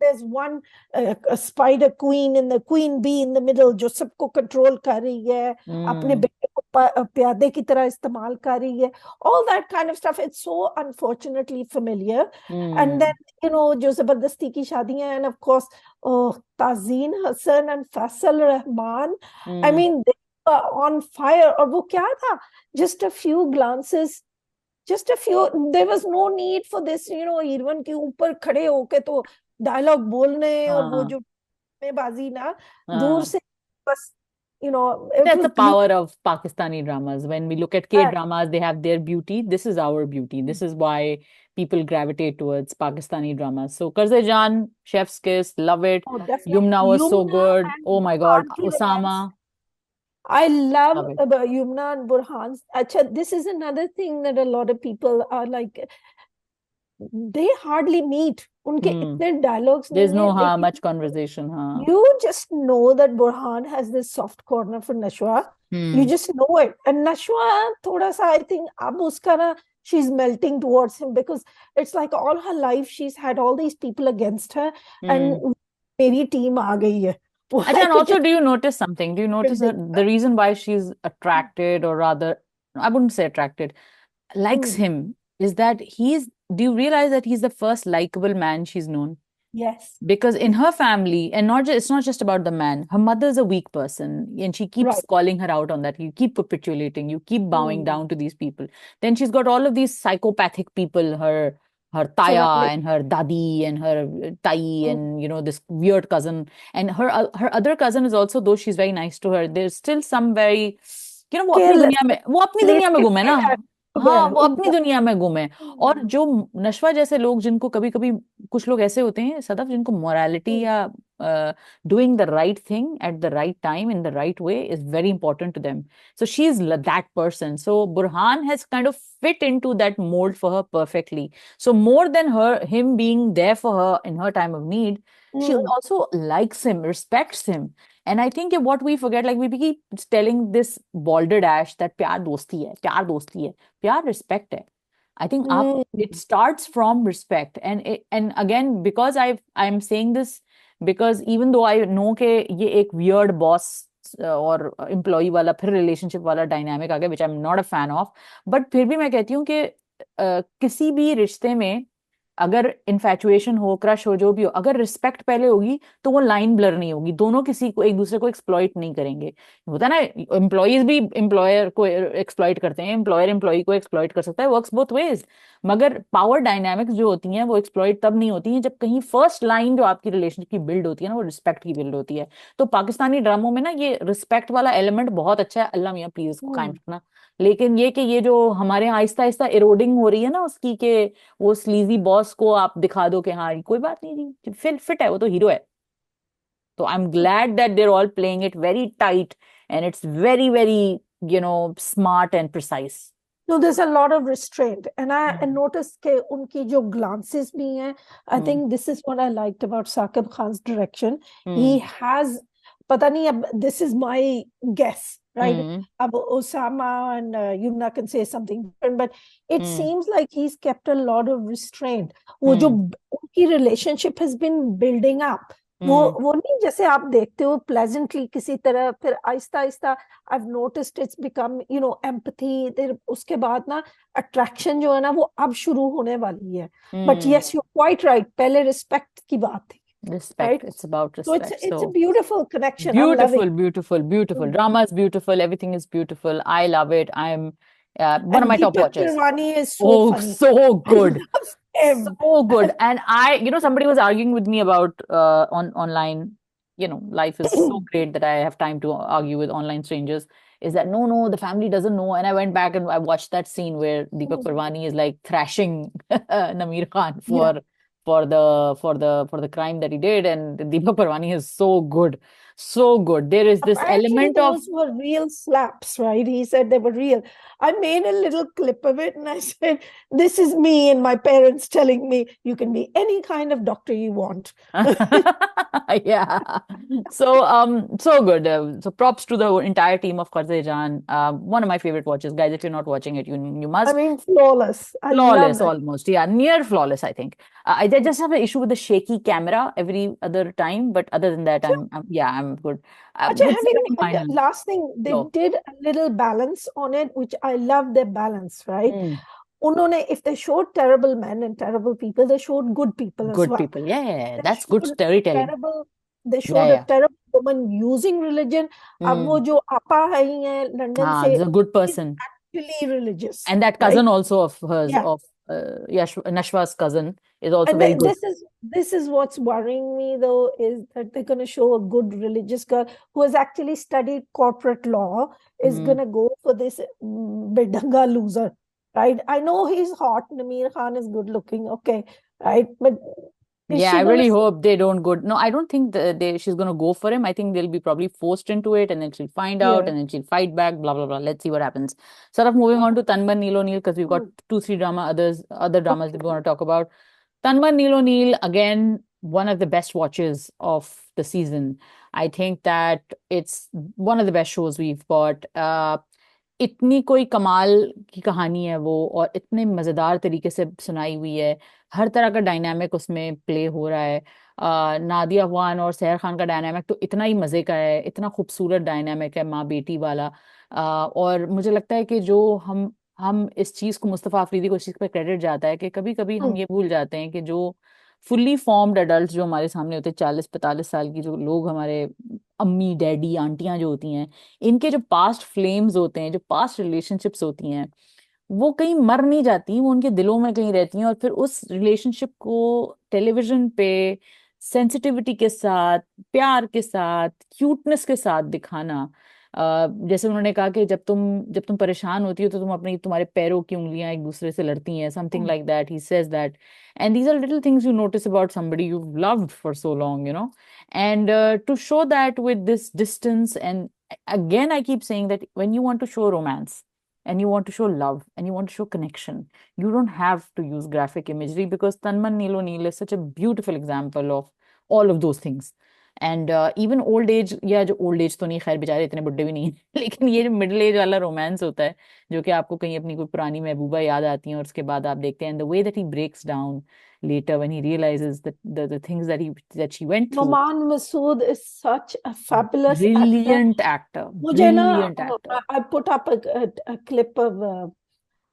there's one a spider queen and the queen bee in the middle जो सबको कंट्रोल कर रही है, अपने Hmm. बेटे को प्यादे की तरह इस्तेमाल कर रही है. All that kind of stuff, it's so unfortunately familiar. And then, Hmm. जो जबरदस्ती की शादियां, and of course, oh, Tazeen Hassan and Faisal Rahman. I Hmm. mean, they were on fire. और वो क्या था? Just a few glances, just a few. There was no need for this, heroine के ऊपर खड़े होके तो डायलॉग बोलने और वो हाँ. जो में बाजी ना, दूर हाँ. से बस you know, it That's the was power beautiful. of Pakistani dramas. When we look at K dramas, they have their beauty. This is our beauty. This is why people gravitate towards Pakistani dramas. So Karze Jaan, Chef's Kiss, love it. Oh, definitely. Yumna was so Yumna good. Oh and my God, Burhan ki romance. Osama, I love love it. Yumna and Burhan. Acha, this is another thing that a lot of people are like, they hardly meet. उनके Hmm. इतने dialogues There's नहीं no है, लेकिन much conversation. you just know that Burhan has this soft corner for Nashwa. You Hmm. just know it. And Nashwa, thoda sa, I think, ab uska na, she's melting towards him because it's like all her life she's had all these people against her, and Hmm. meri team aa gayi hai. Ajay, and also, do you notice something? Do you notice Building. the reason why she's attracted, or rather, I wouldn't say attracted, likes Hmm. him, is that do you realize that he's the first likable man she's known? Yes. Because in her family, and not just, it's not just about the man, her mother's a weak person, and she keeps Right. calling her out on that. You keep capitulating, you keep bowing Hmm. down to these people. Then she's got all of these psychopathic people, her taya Surrounding. and her dadi and her tai, Hmm. and this weird cousin. And her other cousin is also, though she's very nice to her, there's still some very, वो अपनी Careless. दुनिया में वो अपनी दुनिया में गुम है ना. हाँ, वो अपनी उनका. दुनिया में गुम है. और जो नशवा जैसे लोग, जिनको कभी कभी कुछ लोग ऐसे होते हैं सदफ, जिनको मोरालिटी या doing the right thing at the right time in the right way is very important to them. So she is that person. So Burhan has kind of fit into that mold for her perfectly. So more than him being there for her in her time of need, she also likes him, respects him. And I think what we forget, like we keep telling this balderdash that pyar dosti hai, pyar dosti hai. Pyar respect hai. I think it starts from respect. And again, because I'm saying this, because even though I know ke ye ek weird boss और employee वाला फिर relationship वाला dynamic आ गया, which I am not a fan of, but फिर भी मैं कहती हूँ कि किसी भी रिश्ते में अगर इन्फैचुएशन हो, क्रश हो, जो भी हो, अगर रिस्पेक्ट पहले होगी तो वो लाइन ब्लर नहीं होगी. दोनों किसी को एक दूसरे को एक्सप्लॉइट नहीं करेंगे. होता है ना, एम्प्लॉयज भी एम्प्लॉयर को एक्सप्लॉइट करते हैं, एम्प्लॉयर एम्प्लॉय को एक्सप्लॉइट कर सकता है, वर्क्स बोथ वेज. मगर पावर डायनामिक्स जो होती हैं वो एक्सप्लॉइट तब नहीं होती हैं जब कहीं फर्स्ट लाइन जो आपकी रिलेशनशिप की बिल्ड होती है ना, वो रिस्पेक्ट की बिल्ड होती है. तो पाकिस्तानी ड्रामों में ना ये रिस्पेक्ट वाला एलिमेंट बहुत अच्छा है. अल्लाह मियाँ प्लीज इसको कायम रखना. लेकिन ये कि ये जो हमारे यहाँ आहिस्ता आहिस्ता इरोडिंग हो रही है ना उसकी, के वो स्लीजी बॉस को आप दिखा दो कि हाँ कोई बात नहीं जी, फिट है, वो तो हीरो है. तो I am glad that there all playing it very tight, and it's very very smart and precise. No, there's a lot of restraint, and I noticed कि उनकी जो glances भी हैं. I think this is what I liked about Saqib Khan's direction. He has, पता नहीं अब, this is my guess, right? अब Osama and Yumna can say something different, but it seems like he's kept a lot of restraint. वो जो उनकी relationship has been building up. वो नहीं जैसे आप देखते हो प्लेजेंटली किसी तरह, फिर Aahista Aahista I've noticed it's become empathy, फिर उसके बाद ना अट्रैक्शन जो है ना वो अब शुरू होने वाली है. But yes, you quite right, पहले रिस्पेक्ट की बात थी. Respect. Right? It's about respect. So it's a beautiful connection. Beautiful, I'm loving beautiful. Drama is beautiful. Everything is beautiful. I love it. I'm one of and my top Deepak watchers. Pirwani is so funny. So good. I love him. So good. And somebody was arguing with me about online. Life is so great that I have time to argue with online strangers. Is that no, the family doesn't know. And I went back and I watched that scene where Deepak Pirwani is like thrashing Nameer Khan for the crime that he did, and Deepak Parwani is so good, so good. There is this Apparently, element of those were real slaps, right? He said they were real. I made a little clip of it and I said, this is me and my parents telling me you can be any kind of doctor you want. yeah. So good. So props to the entire team of Qarze Jaan. One of my favorite watches, guys. If you're not watching it, you must. I mean, flawless. I Flawless, love it. almost. Yeah, near flawless, I think. I just have an issue with the shaky camera every other time, but other than that, I'm good. Achha, With have you, Cinema last thing, they Final. did a little balance on it, which I love their balance, right? Unhone, if they showed terrible men and terrible people, they showed good people as Good well. people, yeah, They that's good showed storytelling. They showed Yeah. a terrible woman using religion. अब वो जो आपा है ही है London से, he's a good is person. actually religious. And that right? cousin also of hers, Yeah. of Nashwa's cousin is also And very good. this is what's worrying me though, is that they're going to show a good religious girl who has actually studied corporate law is going to go for this bedanga loser, right? I know he's hot. Nameer Khan is good looking, okay, right? But is Yeah, she I going to? really hope they don't go. No, I don't think she's gonna go for him. I think they'll be probably forced into it, and then she'll find out, Yeah. and then she'll fight back. Blah blah blah. Let's see what happens. Sort of moving on to Tanman Neil O'Neill, because we've got Hmm. two, three other dramas that we Okay. want to talk about. Tanman Neil O'Neill, again, one of the best watches of the season. I think that it's one of the best shows we've got. इतनी कोई कमाल की कहानी है वो, और इतने मजेदार तरीके से सुनाई हुई है। हर तरह का डायनामिक उसमें प्ले हो रहा है। नादिया अफगान और सहर खान का डायनामिक तो इतना ही मजे का है, इतना खूबसूरत डायनामिक है माँ बेटी वाला। और मुझे लगता है कि जो हम इस चीज को, मुस्तफा अफरीदी को इस चीज पे क्रेडिट जाता है कि कभी कभी हम Hmm. ये भूल जाते हैं कि जो फुल्ली फॉर्म्ड एडल्ट जो हमारे सामने होते हैं, 40-45 साल की जो लोग, हमारे अम्मी डैडी आंटियां जो होती हैं, इनके जो पास्ट फ्लेम्स होते हैं, जो पास्ट रिलेशनशिप्स होती हैं, वो कहीं मर नहीं जाती, वो उनके दिलों में कहीं रहती हैं। और फिर उस रिलेशनशिप को टेलीविजन पे सेंसिटिविटी के साथ, प्यार के साथ, क्यूटनेस के साथ दिखाना। जैसे उन्होंने कहा कि जब तुम परेशान होती हो तो तुम्हारे पैरों की उंगलियां एक दूसरे से लड़ती हैं, something like that he says that. And these are little things you notice about somebody you've loved for so long, and to show that with this distance. And again, I keep saying that when you want to show romance, and you want to show love, and you want to show connection, you don't have to use graphic imagery, because Tanman Neil O'Neill is such a beautiful example of all of those things. And even old age, या जो old age तो नहीं, खैर बेचारे इतने बुड्ढे भी नहीं हैं लेकिन ये जो मिडिल एज वाला रोमांस होता है, जो कि आपको कहीं अपनी कोई पुरानी महबूबा याद आती है, और उसके बाद आप देखते हैं the way that he breaks down later when he realizes that the things that she went through. Noman Masood is such a fabulous actor. Brilliant actor, मुझे ना, brilliant actor. I put up a clip of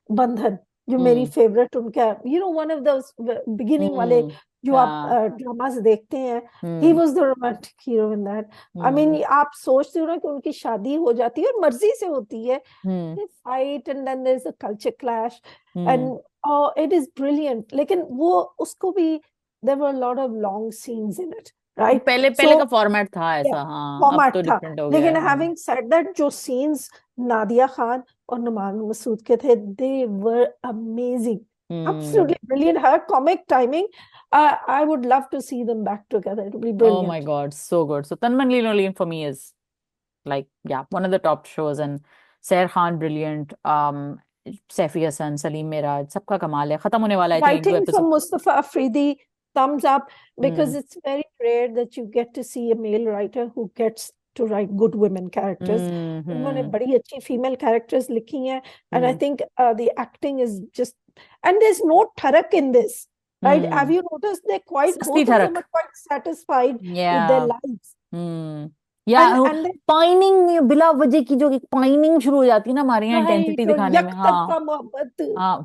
बंधन, जो मेरी Hmm. Favourite उनका, one of the beginning वाले Hmm. जो आप हाँ. ड्रामास देखते हैं, ही Hmm. Was the romantic hero in that. I Hmm. Mean, आप सोचते हो ना कि उनकी शादी हो जाती है और मर्जी से होती है, Hmm. they fight and then there's a culture clash Hmm. and it is brilliant, लेकिन वो उसको भी there were a lot of long scenes in it, right? पहले So पहले का फॉर्मेट था yeah, ऐसा, हाँ, अब फॉर्मेट तो था। डिफरेंट हो गया लेकिन है। हैविंग सेड दैट, जो सीन्स नादिया खान और नुमान मसूद के थे, they were amazing, hmm. absolutely brilliant. Her comic timing, I would love to see them back together. It would be Oh my brilliant. God, so good. So Tanman Lean for me is like, yeah, one of the top shows. And Sair Khan, brilliant. Saifi Hassan, Salim Miraj, सबका कमाल है। खत्म होने वाला है, I think, एक दो Writing episode. from Mustafa Afridi, thumbs up, because hmm. it's very rare that you get to see a male writer who gets to write good women characters. उन्होंने हम्म। बड़ी अच्छी female characters लिखी हैं, and I hmm. think the acting is just, and there's no tharak in this, right? Have hmm. you noticed they're quite, सस्ती both of them थरक। are quite satisfied with their या। lives, हम्म। या and they, pining बिला वजह की, जो pining शुरू हो जाती है ना हमारे यहाँ right, इंटेंसिटी और दिखाने में। यक हाँ। तरफा मोहब्बत, हाँ।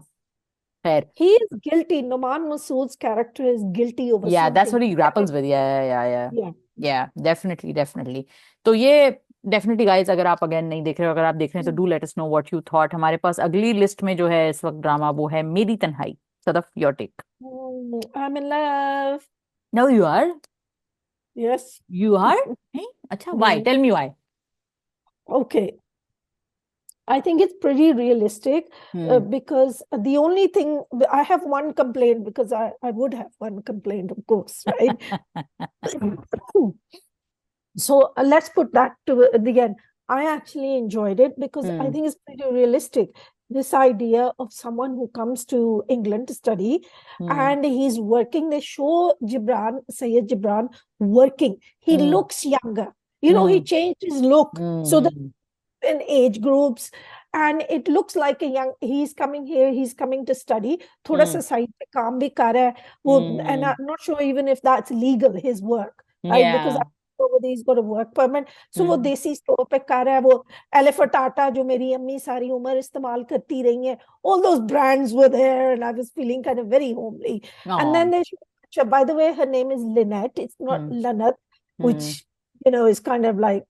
खैर। he is guilty. Noman Masood's character is guilty over Yeah, that's something. what he grapples with. Yeah. Yeah. Yeah, definitely. तो ये डेफिनेटली गाइस, अगर आप अगेन नहीं देख रहे हो, अगर आप देख रहे हैं, तो do let us know what you thought. हमारे पास अगली लिस्ट में जो है इस वक्त ड्रामा, वो है Meri Tanhai. Sadaf, your take. I'm in love. No, you are. Yes. You are. अच्छा, why? Tell me why. Okay. I think it's pretty realistic because the only thing, I have one complaint, because I would have one complaint, of course, right? So let's put that to the end. I actually enjoyed it because I think it's pretty realistic. This idea of someone who comes to England to study and he's working, they show Gibran, Sayyid Gibran working. He looks younger. He changed his look so that in age groups, and it looks like he's coming here, he's coming to study. Thoda sa side pe kaam bhi kar raha hai, and I'm not sure even if that's legal, his work, right? Because over there he's got a work permit. So वो देसी store पे कर रहा है, वो elephant आटा जो मेरी अम्मी सारी उम्र इस्तेमाल करती रही हैं, all those brands were there, and I was feeling kind of very homely. And then by the way, her name is Lynette, it's not Lanat, which is kind of like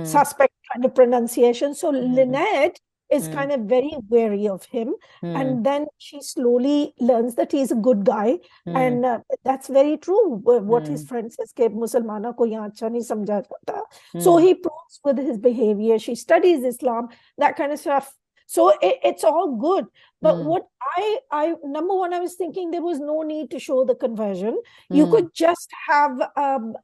suspect kind of pronunciation. So Lynette is Hmm. kind of very wary of him. Hmm. And then she slowly learns that he's a good guy. Hmm. And that's very true. What his Hmm. friend says, कि मुसलमानों को यहाँ अच्छा नहीं समझा जाता. So Hmm. he proves with his behavior. She studies Islam, that kind of stuff. So it's all good. But Hmm. what number one, I was thinking there was no need to show the conversion. You Hmm. could just have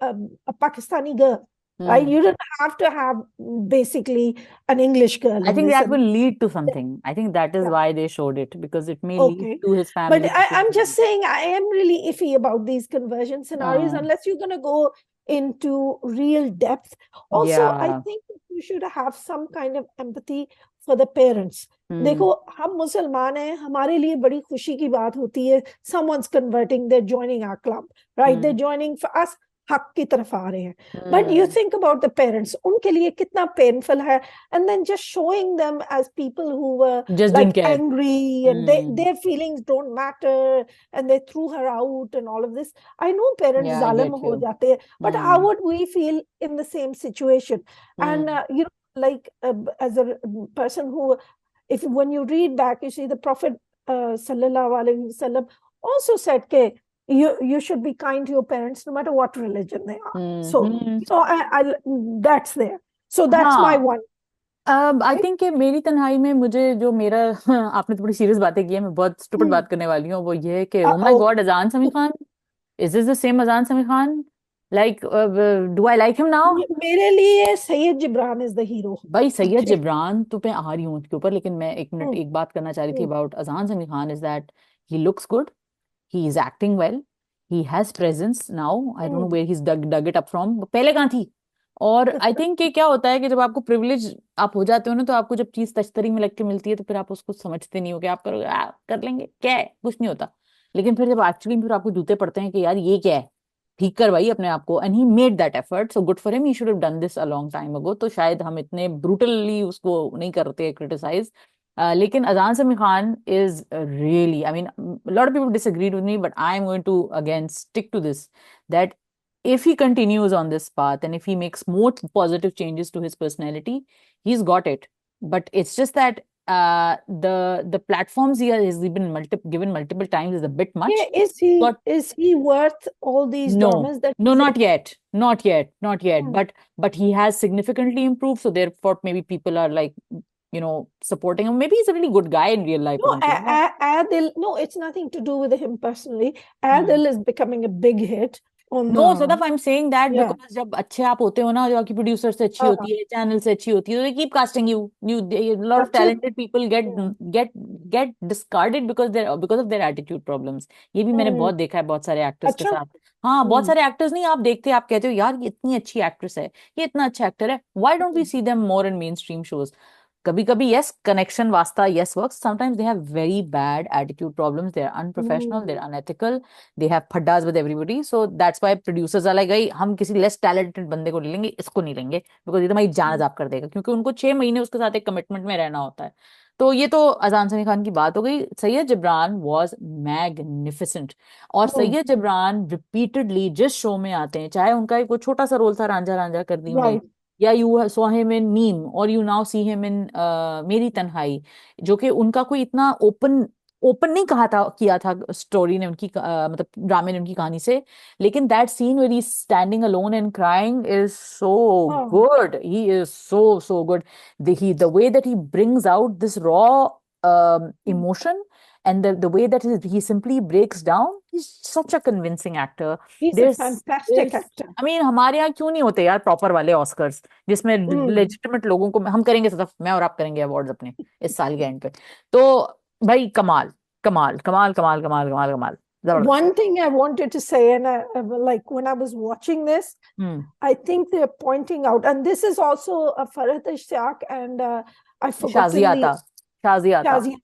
a Pakistani girl, right? Hmm. You didn't have to have basically an English girl I in think this. that will And lead to something. I think that is yeah, why they showed it, because it may lead okay. to his But family. I'm just saying, I am really iffy about these conversion scenarios Uh, unless you're going to go into real depth. Also, I yeah. think you should have some kind of empathy for the parents. Hmm. देखो, हम मुसलमान हैं, हमारे लिए बड़ी खुशी की बात होती है. Someone's converting, they're joining our club, right? They're Hmm. joining for us. हक की तरफ आ रहे हैं. But you Hmm. think about the parents, उनके लिए कितना painful है. And then just showing them as people who were Just didn't like care. angry and Hmm. their feelings don't matter and they threw her out and all of this. I know parents Yeah, I zalim get ho you. jate hain, but how Hmm. would we feel in the same situation? And Hmm. like as a person who, if when you read back, you see the Prophet sallallahu alaihi wasallam also said ke you should be kind to your parents no matter what religion they are. Hmm. So Hmm. I that's there. So that's my हाँ. one. अब आई Right? Think कि मेरी तन्हाई में मुझे जो मेरा आपने तो बड़ी सीरियस बातें की है, मैं बहुत स्टूपिड बात करने वाली हूँ, वो ये है कि oh my Uh-oh. God, Azaan Sami Khan, is this the same Azaan Sami Khan? Like, do I like him now? मेरे लिए Syed Jibran is the hero भाई सैयद एक्चुअली. जिब्रान तो मैं आ रही हूँ उसके ऊपर, लेकिन मैं एक मिनट एक बात करना चाह रही थी about Azaan Sami Khan, is that he looks good, he is acting well, he has presence now. I don't know where he dug it up from, पहले कहाँ थी? और आई थिंक कि क्या होता है कि जब आपको प्रिविलेज आप हो जाते हो ना, तो आपको जब चीज तश्तरी में लग के मिलती है तो फिर आप उसको समझते नहीं हो कि आप करोगे, कर लेंगे, क्या है, कुछ नहीं होता. लेकिन फिर जब एक्चुअली फिर आपको जूते पड़ते हैं कि यार ये क्या है, ठीक कर भाई अपने आप को, and he made that effort, so good for him, he should have done this a long time ago. तो शायद हम इतने ब्रूटली उसको नहीं करते क्रिटिसाइज. लेकिन Azaan Sami Khan is really, I mean, lot of people disagreed with me, but I am going to again stick to this, that if he continues on this path and if he makes more positive changes to his personality, he's got it. But it's just that the platforms has been given multiple times is a bit much. Yeah, is he Got is he worth all these no, dramas that no, he's in? not yet, not yet, not yet. Hmm. But he has significantly improved. So therefore, maybe people are like, supporting him. Maybe he's a really good guy in real life. No, Adil, no, it's nothing to do with him personally. Hmm. Adil is becoming a big hit on no the, Sadaf, I am saying that yeah. Because जब अच्छे आप होते हो ना, जो आपकी producer से अच्छी Uh, होती है, चैनल से अच्छी होती है, तो they keep casting you. Lot of अच्छा. Talented people get Yeah. Get get discarded because of their attitude problems. ये भी मैंने Hmm. बहुत देखा है बहुत सारे एक्टर्स के अच्छा. साथ. हाँ, बहुत Hmm. सारे एक्टर्स नहीं, आप देखते आप कहते हो यार ये इतनी अच्छी एक्ट्रेस है, ये इतना अच्छा एक्टर है, why don't we see them more in mainstream shows? कभी कभी यस, कनेक्शन वास्ता yes works, sometimes they have very bad attitude problems, they are unprofessional, they are Hmm. Unethical, they have फड्डास with everybody. So that's why producers are like, भाई हम किसी less talented बंदे को ले लेंगे, इसको नहीं लेंगे, बिकॉज ये तो हमारी जान Hmm. अजाब कर देगा, क्योंकि उनको 6 महीने उसके साथ एक कमिटमेंट में रहना होता है. तो ये तो अजान समी खान की बात हो गई. Syed Jibran was magnificent. और Hmm. सैयद जिब्रान रिपीटेडली जिस शो में आते हैं, चाहे उनका एक वो छोटा सा रोल था रांझा रांझा कर दी में, Right. या you saw him in Meem और you now see him in Meri Tanhai, जो कि उनका कोई इतना ओपन ओपन नहीं कहा था किया था स्टोरी ने उनकी, मतलब ड्रामे ने उनकी कहानी से. लेकिन that scene where he standing alone and crying is so Oh. Good, he is so good. The way that he brings out this raw Hmm. emotion, and the way that he simply breaks down, he's such a convincing actor. He's a fantastic there's actor. I mean, हमारे यहाँ क्यों नहीं होते यार proper वाले Oscars, जिसमें Hmm. Legitimate लोगों को हम करेंगे सदफ, मैं और आप करेंगे अवार्ड्स अपने इस साल के एंड पे. तो भाई कमाल, कमाल, कमाल, कमाल, कमाल, कमाल, कमाल, जबरदस्त. One thing I wanted to say, and like when I was watching this, hmm. I think they're pointing out, and this is also a Farhat Ishtiaq, and I've forgotten Shazia the था, शाजिया था, Shazia,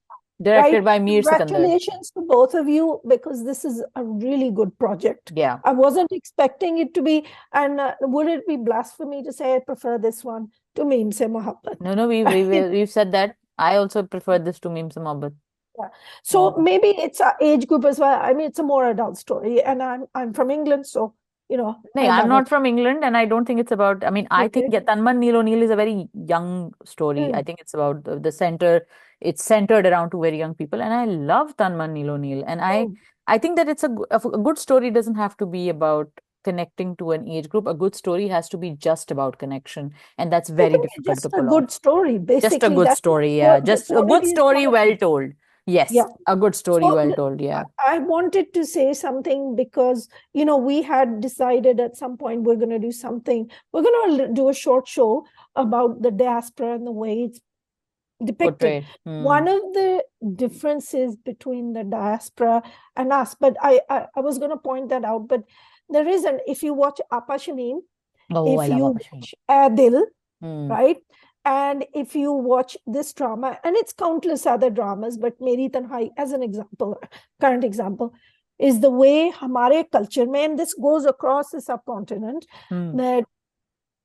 directed right? By Mir Sikandar. Congratulations to both of you because this is a really good project. या I wasn't expecting it to be, and would it be blasphemy to say I prefer this one to Meem Se Mohabbat? No no, we've said that. I also prefer this to Meem Se Mohabbat. Yeah. So maybe it's a age group as well. I mean, it's a more adult story, and I'm from England, so No, I I'm love it. not from England, and I don't think it's about. I mean, I think Okay. yeah, Tanman Neil O'Neill is a very young story. I Mm. think it's about the center. It's centered around two very young people, and I love Tanman Neil O'Neill. And Mm. I think that a good story doesn't have to be about connecting to an age group. A good story has to be just about connection, and that's I very think it's difficult to just a pull off. good story. Just a Basically, good that's story, yeah. what Just a what it good is story, gonna well be. told. Yes, Yeah. a good story, So well told. Yeah. I wanted to say something because, we had decided at some point we're going to do something. We're going to do a short show about the diaspora and the way it's depicted. Portray. Hmm. One of the differences between the diaspora and us, but I was going to point that out, but there isn't. If you watch Apa Shamim, Oh, I if love you Apashani. watch Adil, Hmm. right? And if you watch this drama, and it's countless other dramas, but Meri Tanhai, as an example, current example, is the way Hamare culture, and this goes across the subcontinent, Hmm. that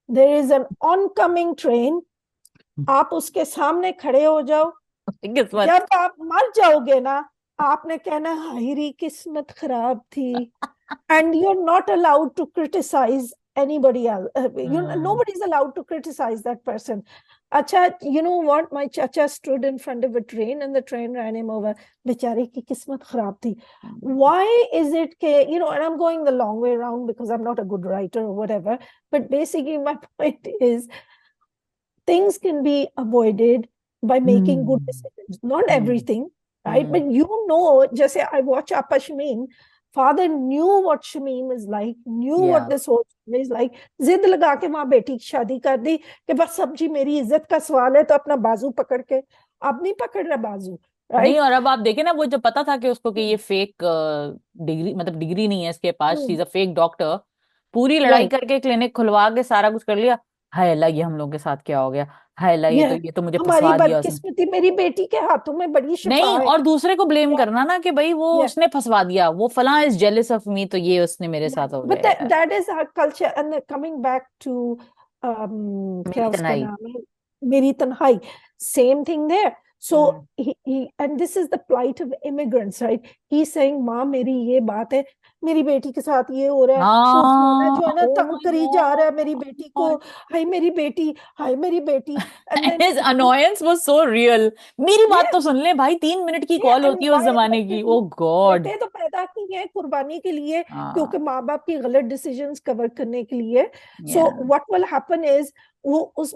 there is an oncoming train, आप उसके सामने खड़े हो जाओ, किस्मत. जब आप मर जाओगे ना, आपने कहना हायरी किस्मत खराब थी, and you're not allowed to criticize anybody else. Hmm. Nobody's allowed to criticize that person. Acha, you know what? My chacha stood in front of a train and the train ran him over. Bechare ki kismat kharab thi. Why is it ke, and I'm going the long way around because I'm not a good writer or whatever. But basically, my point is things can be avoided by making good Hmm. decisions. Not Hmm. everything, right? Hmm. But just say I watch Appa Shamim. Father knew what Shamim is like, knew what Yeah. this whole family is like. जिद लगा के वहां बेटी की शादी कर दी कि बस सब्जी मेरी इज्जत का सवाल है तो अपना बाजू पकड़ के, अब नहीं पकड़ रहा बाजू, नहीं, राइट? और अब आप देखें ना, वो जब पता था कि उसको कि ये फेक डिग्री, मतलब डिग्री नहीं है इसके पास, she is a fake doctor, पूरी लड़ाई राइट। करके क्लिनिक खुलवा के सारा कुछ कर लिया. हाय अल्लाह, ये हम लोग के साथ क्या हो गया? हाय अल्लाह, ये ये तो मुझे हमारी फंसवा दिया उसने. बदकिस्मती, मेरी बेटी के हाथों में बड़ी नहीं, शिफा है। और दूसरे को ब्लेम करना ना कि भाई वो या उसने फंसवा दिया, वो फलां इज जेलस ऑफ मी, तो ये उसने मेरे Yeah, साथ हो but गया यार. that is our culture. And coming back to क्या मेरी उसका तनाई. नाम है, मेरी तन्हाई, same thing there. So hmm. and this is the plight of immigrants, right? He's saying, माँ मेरी ये बात है, मेरी बेटी के साथ ये हो रहा है, वो फलाना हाँ, जो है ना ओ तंग माय करी जा रहा है मेरी बेटी को, गॉड. हाय मेरी बेटी, हाय मेरी बेटी, and And then his annoyance was so real. मेरी बात yeah, तो सुन ले भाई, 3 मिनट की yeah, कॉल and होती है उस why जमाने की. ओ गॉड. बेटे तो पैदा किए हैं कुर्बानी के लिए, हाँ. क्योंकि माँ बाप की गलत डिसीजंस कवर करने के लिए. So Yeah. What will happen is, वो उस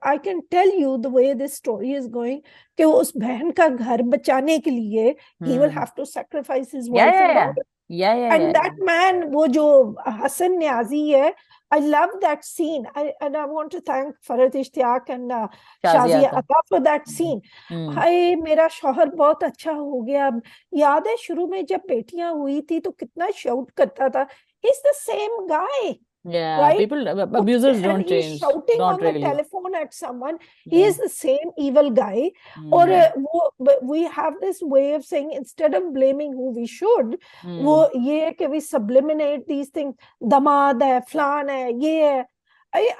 I can tell you the way this story is going, कि वो उस बहन का घर बचाने के लिए he will hmm. Have to sacrifice his Yeah, wife yeah, and yeah. Daughter. Yeah, yeah, And yeah, that man, वो जो हसन न्याजी है, I love that scene. And I want to thank Farhad Ishtiyaq and yeah. Shazia Shazia था. Atta for that hmm. scene. हम्म. भाई मेरा शौहर बहुत अच्छा हो गया. याद है शुरू में जब बेटियां हुई थी तो कितना शाउट करता था. He's the same guy, Yeah, right? people, abusers And don't he's change. shouting Not on the really. telephone at someone. He Yeah. is the same evil guy. Or Mm. we have this way of saying, instead of blaming who we should, वो Mm. ये है कि we subliminate these things. दामाद है, फलान है, ये है.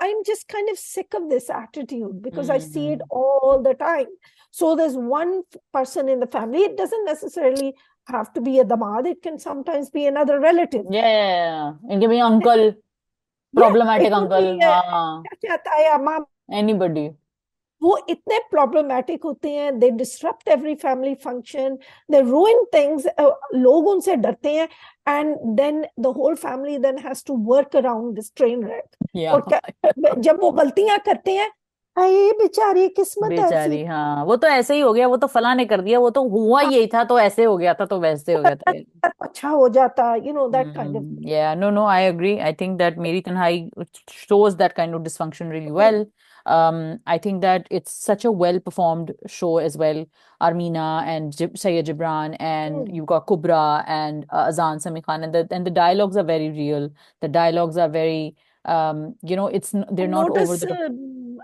I'm just kind of sick of this attitude because I see it Mm. all the time. So there's one person in the family. It doesn't necessarily have to be a damad. It can sometimes be another relative. Yeah. इनके भी uncle, Yeah, it problematic could uncle. be हाँ. चाचा ताया मामा. Anybody. वो इतने problematic होते हैं, they disrupt every family function, they ruin things, लोग उनसे डरते हैं, and then the whole family then has to work around this train wreck. Yeah. और जब वो गलतियां करते हैं, अरे बेचारी किस्मत ऐसी, बेचारी, हाँ, वो तो ऐसे ही हो गया, वो तो फलां ने कर दिया, वो तो हुआ यही था, तो ऐसे हो गया था, तो वैसे हो गया था. अच्छा हो जाता, that kind of. Yeah, no, no, I agree. I think that Meri Tanhai shows that kind of dysfunction really well. I think that it's such a well performed show as well. Armina and Sayyid Gibran, and you've got Kubra and Azan Sami Khan, and the dialogues are very real. The dialogues are very, they're not over Notice the top.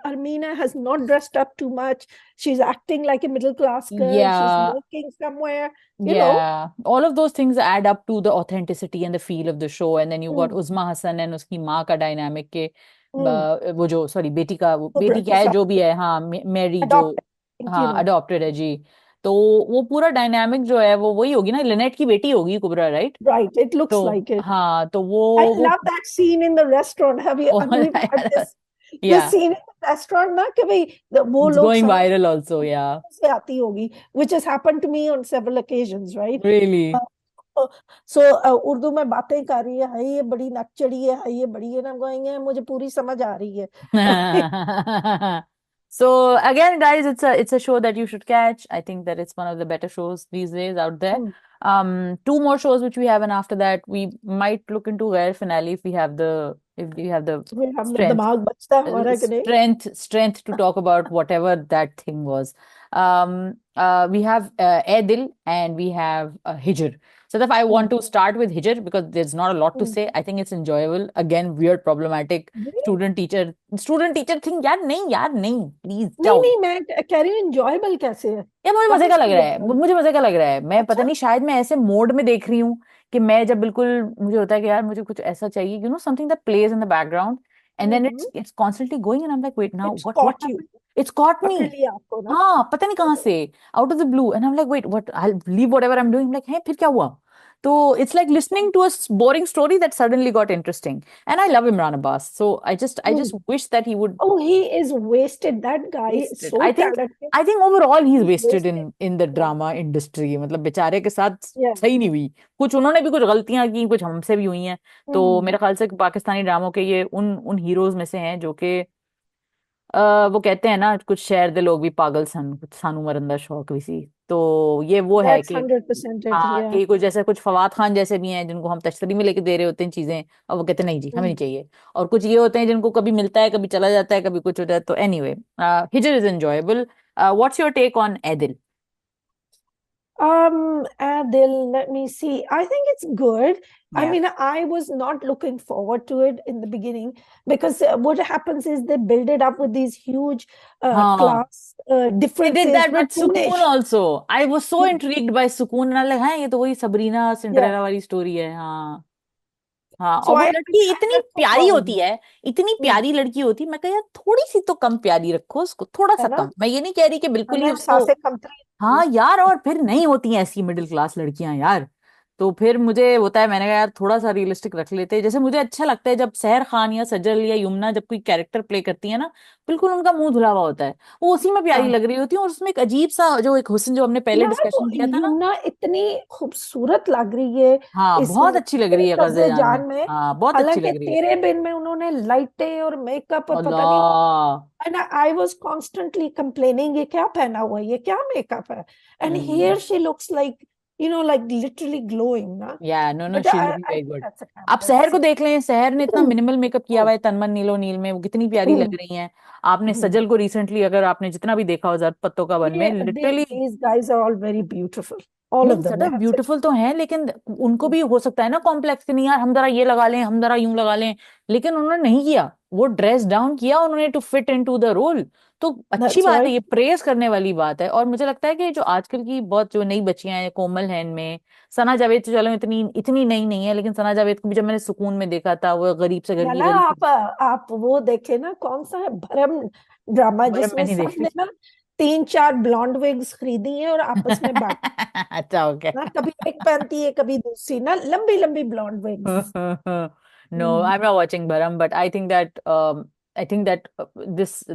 Armina has not dressed up too much. She's acting like a middle class girl. She's Yeah, working somewhere, you know. yeah, all of those things add up to the authenticity and the feel of the show. And then you've got Mm, Uzma Hassan and उसकी माँ का dynamic के mm. वो जो sorry बेटी का, वो Cobra बेटी के क्या है साथ जो भी है, हाँ, मैरी जो, adopted, हाँ, अडॉप्टेड है जी. तो वो पूरा डायनामिक जो है वो वही होगी ना, लिनेट की बेटी होगी कुबरा, राइट? Right, it looks तो like it. हाँ, तो I वो love that scene in the restaurant. Have you had this या scene in the restaurant ना कि भाई वो इट्स लोग गोइंग समझ वायरल आल्सो, या से आती होगी, which has happened to me on several occasions, right? Really. So Urdu में बातें कर रही है ये बड़ी नकचड़ी है ये बड़ी है ना, गोइंग है मुझे पूरी समझ आ रही है। So again, guys, it's a show that you should catch. I think that it's one of the better shows these days out there. Two more shows which we have, and after that, we might look into Rare Finale if we have the हमें strength दिमाग बचता है हमारा कि नहीं। strength to talk about whatever that thing was. We have Air and we have Hijr. So if I want to start with Hijr because there's not a lot to say. I think it's enjoyable. Again, weird, problematic student teacher thing, यार नहीं, यार नहीं, please नहीं जाओ। नहीं मैं कह रही हूँ enjoyable कैसे है। यार मुझे What मजे का is लग so रहा है, enjoyable? मुझे मजे का लग रहा है। मैं पता अच्छा। नहीं, शायद मैं ऐसे मोड में देख रही हूँ कि मैं जब बिल्कुल मुझे होता है कि यार मुझे कुछ ऐसा चाहिए, something that plays in the background and then it's constantly going and I am like wait now It's what caught you, happened. It's caught me. पकड़ लिया आपको ना। हाँ, पता नहीं कहाँ से, out of the blue, and I am like wait what, I leave whatever I am doing, like है फिर क्या हुआ। तो it's like listening to a boring story that suddenly got interesting, and I love Imran Abbas, so I just wish that he would Oh, he is wasted. That guy is wasted. so talented. I think overall he's He's wasted wasted. in the Yeah. drama industry. मतलब बेचारे के साथ Yeah. सही नहीं हुई। कुछ उन्होंने भी कुछ गलतियां की, कुछ हमसे भी हुई हैं। तो Hmm. मेरे ख्याल से पाकिस्तानी ड्रामों के ये उन उन हीरोज में से हैं जो कि वो कहते हैं ना, कुछ शहर दे लोग भी पागल सन, कुछ सानू मरंदा शौक भी सी। तो ये वो है That's कि 100% it. हाँ, Yeah. कि कुछ जैसे कुछ फवाद खान जैसे भी हैं जिनको हम तश्तरी में लेके दे रहे होते हैं चीजें, और वो कहते हैं नहीं जी हमें नहीं Hmm. चाहिए। और कुछ ये होते हैं जिनको कभी मिलता है, कभी चला जाता है, कभी कुछ होता है। तो anyway, Hijr is enjoyable. What's your take on Adil? Adil, let me see. I think it's good. I Yeah. mean, I was not looking forward to it in the beginning because what happens is they build it up with these huge हाँ, class they did differences, that with Sukoon cartoonish. also. I was so intrigued by Sukoon, and like हाँ, ये तो वही Sabrina Yeah. Cinderella वाली story है। हाँ हाँ, और So वो I लड़की इतनी felt for प्यारी all of होती them. है, इतनी Hmm. प्यारी लड़की होती है। मैं कह यार थोड़ी सी तो कम प्यारी रखो उसको, थोड़ा है सा ना। कम। मैं ये नहीं कह रही कि है बिल्कुल ही ना, उसको। सासे कमतरी। हाँ यार, और फिर नहीं होती हैं ऐसी मिडिल क्लास लड़कियां यार। तो फिर मुझे होता है, मैंने कहा यार थोड़ा सा रियलिस्टिक रख लेते। जैसे मुझे अच्छा लगता है जब सहर खान या सजल या यमुना जब कोई कैरेक्टर प्ले करती है ना, बिल्कुल उनका मुंह धुला हुआ होता है, वो उसी में प्यारी हाँ लग रही होती है। और उसमें एक अजीब सा जो एक हुस्न जो हमने पहले यार, वो डिस्कशन किया था ना। यमुना इतनी खूबसूरत लग रही है हाँ, बहुत इसमें, अच्छी लग रही है कर्जे कब्जे जान में। जान में। हाँ, बहुत अच्छी हालांकि लग रही है। तेरे बिन में उन्होंने लाइटें और मेकअप और पता नहीं। Allah. And I was constantly complaining ये क्या पहना हुआ है, ये क्या मेकअप है। And hmm. Here she looks like like literally glowing ना। Yeah no no, but she is looking I very think good. That's a आप कैरेक्टर शहर को देख लें, शहर ने इतना मिनिमल मेकअप किया हुआ हम्म, है, तनमन नीलो नील में, वो कितनी प्यारी लग हम्म, रही हैं। आपने हम्म। सजल को रिसेंटली, अगर आपने जितना भी देखा हो जर पत्तों का वन में, literally. These guys are all very beautiful, all नहीं of them, they subtle have such beautiful तो हैं, लेकिन उनको भी हो सकता है ना कॉम्प्लेक्स कि नहीं यार हम जरा ये लगा लें, हम जरा यूं लगा लें। लेकिन उन्होंने नहीं किया, वो ड्रेस डाउन किया उन्होंने to fit into the role. तो अच्छी that's बात है, right। ये प्रेज करने वाली बात है। और मुझे लगता है कि जो आजकल की बहुत जो नई बच्चियां हैं, कोमल है इनमें, सना जावेद तो चलो इतनी इतनी नई नहीं है, लेकिन सना जावेद को भी जब मैंने सुकून में देखा था, वो गरीब से घर या की ना, गरीब आप वो देखे ना, कौन सा है भरम ड्रामा बरम में जिसमें नहीं देख सब रही। ने ना 3-4 ब्लॉन्ड विग्स खरीदी हैं और आपस में बांट अच्छा, ओके। ना, कभी एक पहनती है कभी दूसरी ना, लंबी लंबी blond wigs. No, I'm not watching Bharam, but I think that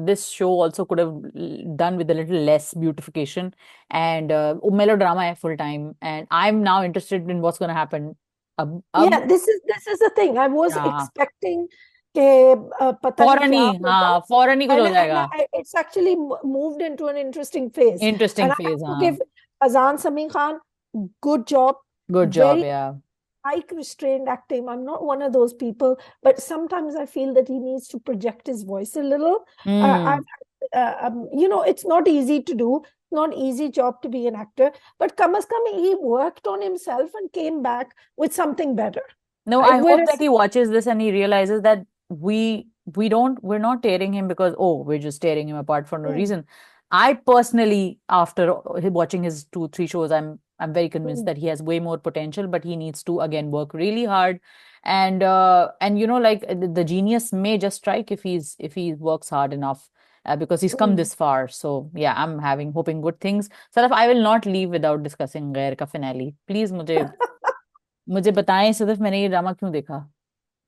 this show also could have done with a little less beautification, and melodrama है full time, and I'm now interested in what's going to happen. अब Yeah, this is the thing. I was हाँ, expecting कि पता नहीं फौरन क्या ही, होगा, हाँ फौरन ही कुछ हो and जाएगा। it's actually moved into an interesting phase. Interesting And I have phase, to हाँ। give Azan Sami Khan good job, good job very या। like restrained acting. I'm not one of those people, but sometimes I feel that he needs to project his voice a little. Hmm. It's not easy to do, not easy job to be an actor, but Kam as Kam, he worked on himself and came back with something better. No, Right? I hope that Whereas, he watches this and he realizes that we're not tearing him because, oh, we're just tearing him apart for no mm, reason. I personally, after watching his 2 3 shows, I'm very convinced mm, that he has way more potential, but he needs to again work really hard. And like the genius may just strike if he works hard enough. because he's come Mm. this far. So yeah, I'm having hoping good things. Sadaf, I will not leave without discussing गैर का finale. Please मुझे मुझे बताएं सदफ, मैंने ये drama क्यों देखा,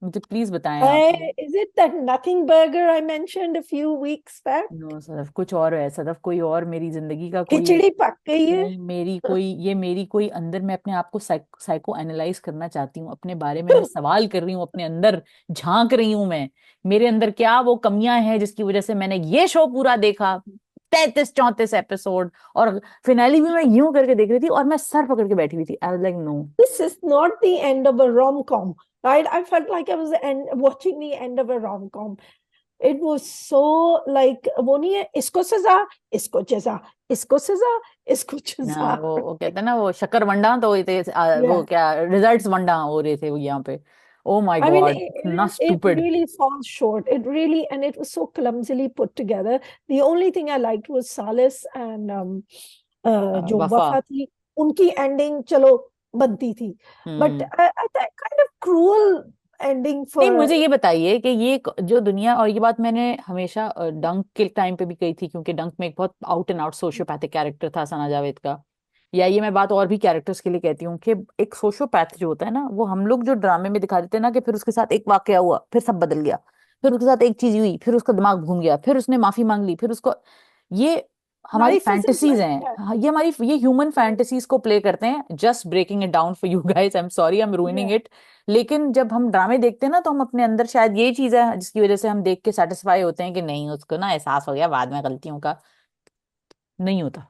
मुझे प्लीज बताएं आप। Is it that nothing burger I mentioned a few weeks back? No Sadaf, कुछ और है सदफ, कोई और, मेरी जिंदगी का कोई, खिचड़ी पक गई है। नहीं मेरी कोई, ये मेरी कोई अंदर, मैं अपने आप को साइको एनालाइज करना चाहती हूँ, अपने बारे में मैं सवाल कर रही हूँ, अपने अंदर झांक रही हूँ मैं, मेरे अंदर क्या वो कमियां हैं जिसकी वजह से मैंने ये शो पूरा देखा, 33-34 एपिसोड, और फिनाली भी मैं यूं करके देख रही थी और मैं सर पकड़ के बैठी हुई थी। I was like no, This is not the end of a rom-com, right? I felt like I was watching the end of a rom-com. It was so like, वो नहीं है, इसको सजा, इसको जजा, इसको सजा, इसको ना जजा। वो कहते हैं ना, वो शक्कर वंडा तो हुए थे, वो Yeah. क्या रिजल्ट्स वंडा हो रहे थे वो यहाँ पे। Oh my I mean, God, इतना it stupid. really falls short. It really, and it was so clumsily put together. The only thing I liked was Salis and जो वफा। वफा थी, उनकी ending चलो बनती थी. But hmm. I kind of cruel ending नहीं, for. मुझे ये बताइए कि ये जो दुनिया, और ये बात मैंने हमेशा डंक के टाइम पे भी कही थी, क्योंकि डंक में एक बहुत out and out sociopathic character था सना जावेद का, या ये मैं बात और भी कैरेक्टर्स के लिए कहती हूँ कि एक सोशियोपैथ जो होता है ना, वो हम लोग जो ड्रामे में दिखा देते हैं ना, कि फिर उसके साथ एक वाकया हुआ फिर सब बदल गया, फिर उसके साथ एक चीज हुई फिर उसका दिमाग घूम गया, फिर उसने माफी मांग ली, फिर उसको, ये हमारी Life isn't फैंटेसीज like हैं। that. हाँ, ये हमारी, ये ह्यूमन फैंटेसीज को प्ले करते हैं, just breaking it down for you guys, I am sorry, I am ruining Yeah. It. लेकिन जब हम ड्रामे देखते हैं ना, तो हम अपने अंदर शायद ये चीज है जिसकी वजह से हम देख के सेटिस्फाई होते हैं कि नहीं, उसको ना एहसास हो गया बाद में गलतियों का। नहीं होता,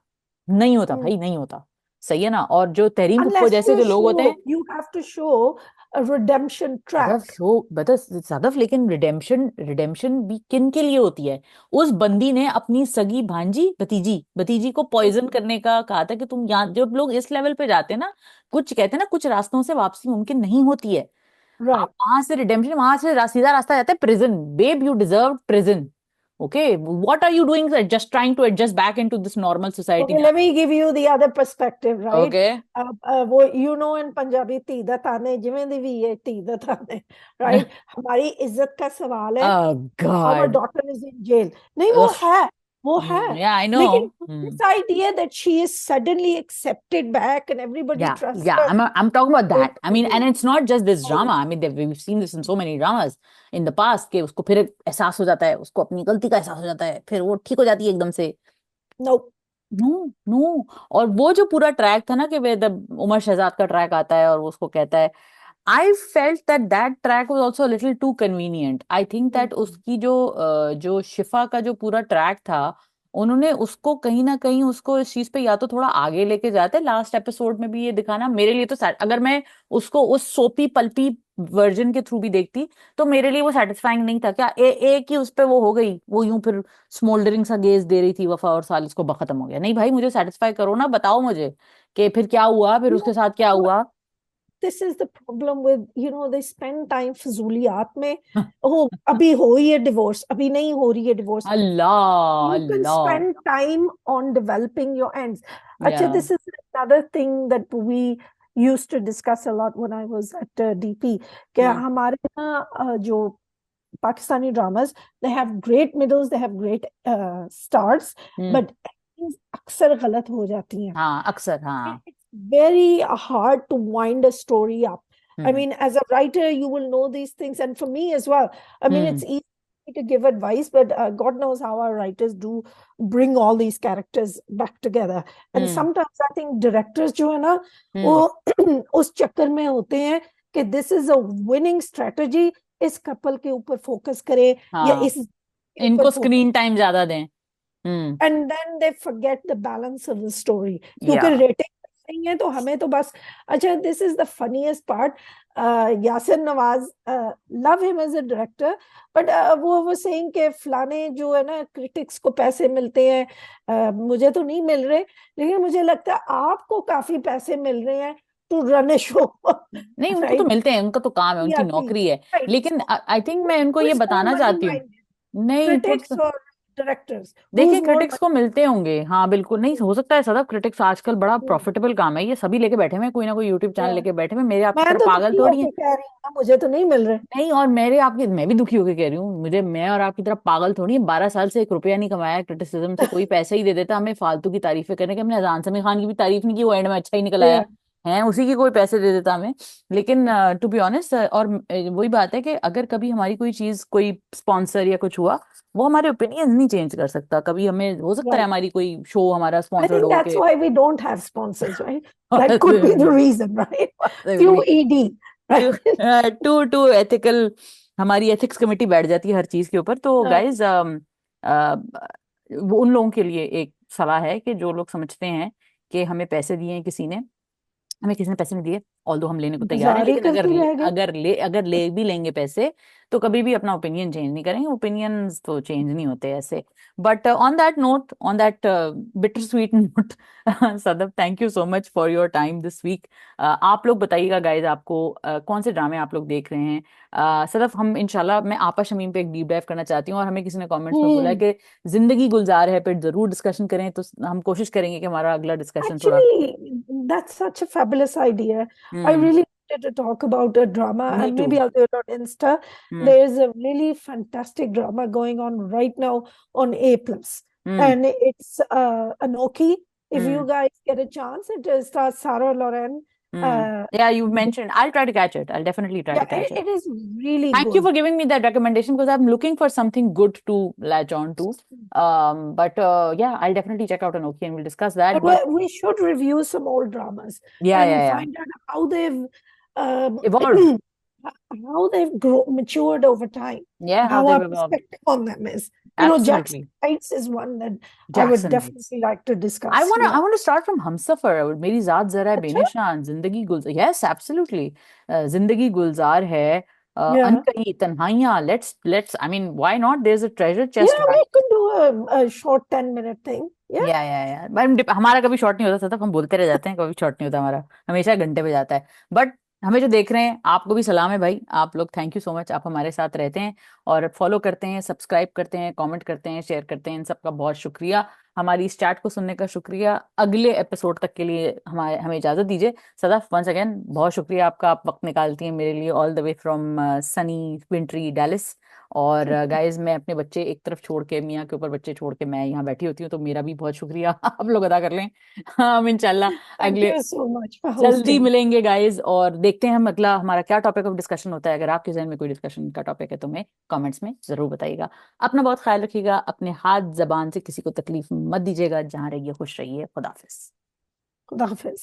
नहीं होता Mm. भाई, नहीं होता। सही है ना। और जो तहरीन पुप्पो Unless जैसे जो लोग होते हैं, you have to show a redemption Sadaf track. Show बता सदफ, लेकिन रिडेम्पशन, रिडेम्पशन भी किन के लिए होती है? उस बंदी ने अपनी सगी भांजी, भतीजी भतीजी को पॉइजन करने का कहा था कि तुम यहाँ, जब लोग इस लेवल पे जाते हैं ना, कुछ कहते हैं ना, कुछ रास्तों से वापसी मुमकिन नहीं होती है। आप Right. वहां से रिडेम्पशन, वहां से सीधा रास्ता जाता है prison. Babe, you deserve prison. Okay, what are you doing, just trying to adjust back into this normal society. Okay, let me give you the other perspective, right? Okay. वो you know in Punjabi धी दा ताने जिवें दी भी है धी दा ताने, right? हमारी इज्जत का सवाल है. Oh Our God. daughter is in jail. नहीं Ugh. वो है. Yeah, I लेकिन know. this idea that she is suddenly accepted back and everybody Yeah, trusts yeah. her. I'm talking about Oh, that. I mean, and it's not just this drama. I mean, we've seen this in so many dramas in the past कि उसको फिर एहसास हो जाता है, उसको अपनी गलती का एहसास हो जाता है, फिर वो ठीक हो जाती है एकदम से। no. No, no. और वो जो पूरा ट्रैक था ना, कि वे उमर शहजाद का ट्रैक आता है और वो उसको कहता है, I felt that that track was also little too convenient. I think that उसकी जो शिफा का जो पूरा ट्रैक था, उन्होंने उसको कहीं ना कहीं उसको इस चीज पे या तो थोड़ा आगे लेके जाते, लास्ट एपिसोड में भी ये दिखाना मेरे लिए तो अगर मैं उसको उस सोपी पल्पी वर्जन के थ्रू भी देखती, तो मेरे लिए वो सेटिस्फाइंग नहीं था। क्या एक ही उस पे वो हो गई, वो यूं फिर स्मोल्डरिंग सा गेज दे रही थी वफा, और साल इसको खत्म हो गया। नहीं भाई, मुझे सेटिस्फाई करो ना, बताओ मुझे कि फिर क्या हुआ, फिर उसके साथ क्या हुआ। This is the problem with, they spend time फजूलियात में. हो अभी हो रही है डिवोर्स, अभी नहीं हो रही है divorce. Allah You can Allah. spend time on developing your ends. Acha, या। this is another thing that we used to discuss a lot when I was at DP. कि हम्म। हमारे ना जो Pakistani dramas, they have great middles, they have great starts, hmm. but endings अक्सर गलत हो जाती हैं. हाँ, अक्सर हाँ। It's very hard to wind a story up. I hmm. mean, as a writer, you will know these things, and for me as well. I mean, hmm. it's easy to give advice, but God knows how our writers do bring all these characters back together. And hmm. sometimes I think directors जो है ना, हम्म। वो उस चक्कर में होते हैं कि this is a winning strategy. इस कपल के ऊपर फोकस करें या हाँ, इस के ऊपर इनको फोकस, स्क्रीन टाइम ज्यादा दें। हम्म। and then they forget the balance of the story. या। क्योंकि रेटिंग नहीं है तो हमें तो बस. अच्छा, this is the funniest part. Yasir Nawaz, love him as a director, but वो saying कि फलाने जो है ना क्रिटिक्स को पैसे मिलते हैं, मुझे तो नहीं मिल रहे, लेकिन मुझे लगता है आपको काफी पैसे मिल रहे हैं टू रन ए शो. नहीं, उनको तो राइट. मिलते हैं, उनका तो काम है, उनकी या नौकरी है। राइट. लेकिन आई थिंक मैं इनको Who ये is more बताना money चाहती हूँ। minded, नहीं, critics or directors, देखिए who's more क्रिटिक्स को मिलते होंगे, हाँ बिल्कुल, नहीं हो सकता है सदा, क्रिटिक्स आजकल बड़ा money? प्रॉफिटेबल काम है, ये सभी लेके बैठे हुए हैं, कोई ना कोई यूट्यूब चैनल Yeah. लेके बैठे हुए हैं, मेरे आपकी मैं तरह तो पागल दुखी थोड़ी है। होके कह रही हूँ ना, मुझे तो नहीं मिल रहे। नहीं, और मेरे आपकी, मैं भी दुखी होकर कह रही हूँ, मुझे, मैं और आपकी तरह पागल थोड़ी है, 12 साल से 1 रुपया नहीं कमाया क्रिटिसिज्म से, कोई पैसा ही दे देता हमें फालतू की तारीफें करने के, हमने अजान समी खान की भी तारीफ नहीं की, वो एंड में अच्छा ही निकल आया Yeah. है, उसी की कोई पैसे दे देता हमें। लेकिन टू बी ऑनेस्ट, और वही बात है कि अगर कभी हमारी कोई चीज, कोई स्पॉन्सर या कुछ हुआ, वो हमारे ओपिनियन नहीं चेंज कर सकता, कभी हमें हो सकता है Right. हमारी कोई शो हमारा I स्पॉन्सर्ड think हो that's के। why we don't have sponsors, right? That could be the possibly reason, right? possibly QED, too right? Too too ethical, हमारी एथिक्स कमेटी बैठ जाती है हर चीज के ऊपर, तो Uh, गाइज वो उन लोगों के लिए एक सलाह है कि जो लोग समझते हैं कि हमें पैसे दिए हैं किसी ने, हमें किसी ने पैसे नहीं दिए, ऑल्दो हम लेने को तैयार हैं, इंतजार ही लेकिन करते रह गए। अगर ले भी लेंगे पैसे, तो कभी भी अपना ओपिनियन चेंज नहीं करेंगे, ओपिनियंस तो चेंज नहीं होते ऐसे। But on that note, on that bitter sweet note, Sadaf, thank you so much for your time this week. आप लोग बताइएगा गाइज, आपको कौन से ड्रामे आप लोग देख रहे हैं। सदफ, हम इंशाल्लाह, मैं आपा शमीम पे एक डीप डाइव करना चाहती हूँ, और हमें किसी ने कमेंट्स में बोला है हम्म। कि जिंदगी गुलजार है पे जरूर डिस्कशन करें, तो हम कोशिश करेंगे कि हमारा अगला डिस्कशन थोड़ा। Actually, that's such a fabulous idea. I hmm. really wanted to talk about a drama, me and too. maybe I'll do it on Insta. Hmm. There's a really fantastic drama going on right now on A Plus, hmm. and it's Anoki. If hmm. you guys get a chance, it stars Sarah Lauren. Uh, Yeah, you mentioned, I'll try to catch it, I'll definitely try yeah, to catch it. it is really Thank you good. for giving me that recommendation, because I'm looking for something good to latch on to. But yeah, I'll definitely check out Anoki and we'll discuss And that. But we should review some old dramas yeah, and yeah, yeah, find out how they've um, evolved. how they've matured over time, Yeah, how how they've our evolved. perspective on them is. Jackson Absolutely. Heights is one that I would Jackson Heights. definitely like to I discuss. want to Yeah. I want to start from Humsafar. मेरी जात जरा है अच्छा? बेनिशान, जिंदगी गुलजार, yes, absolutely. जिंदगी गुलजार है, Yeah. अनकही तन्हाइयाँ, let's I mean, why not, there's a treasure Yeah, chest back. we could do a short 10-minute thing. Yeah. या हमारा कभी शॉर्ट नहीं होता, सतत हम बोलते रह जाते हैं, कभी शॉर्ट नहीं होता हमारा, हमेशा घंटे पे जाता है। बट हमें जो देख रहे हैं, आपको भी सलाम है भाई, आप लोग थैंक यू सो मच, आप हमारे साथ रहते हैं और फॉलो करते हैं, सब्सक्राइब करते हैं, कमेंट करते हैं, शेयर करते हैं, इन सबका बहुत शुक्रिया। हमारी इस चैट को सुनने का शुक्रिया। अगले एपिसोड तक के लिए हमें इजाजत दीजिए। सदाफ, वंस अगेन बहुत शुक्रिया आपका, आप वक्त निकालती हैं मेरे लिए, all the way from Sunny विंट्री Dallas. और गाइज, मैं अपने बच्चे एक तरफ छोड़ के, मियाँ के ऊपर बच्चे छोड़ के मैं यहाँ बैठी होती हूँ, तो मेरा भी बहुत शुक्रिया आप लोग अदा कर लें। हम इंशाल्लाह Thank अगले, you so much for जल्दी hosting. मिलेंगे गाइज, और देखते हैं हम अगला हमारा क्या टॉपिक ऑफ डिस्कशन होता है। अगर आपके जहन में कोई डिस्कशन का टॉपिक है तो हमें कमेंट्स में जरूर बताइएगा। अपना बहुत ख्याल रखिएगा, अपने हाथ जबान से किसी को तकलीफ मत दीजिएगा, जहां रहिए खुश रहिए, खुदा हाफिज। Khuda Hafiz.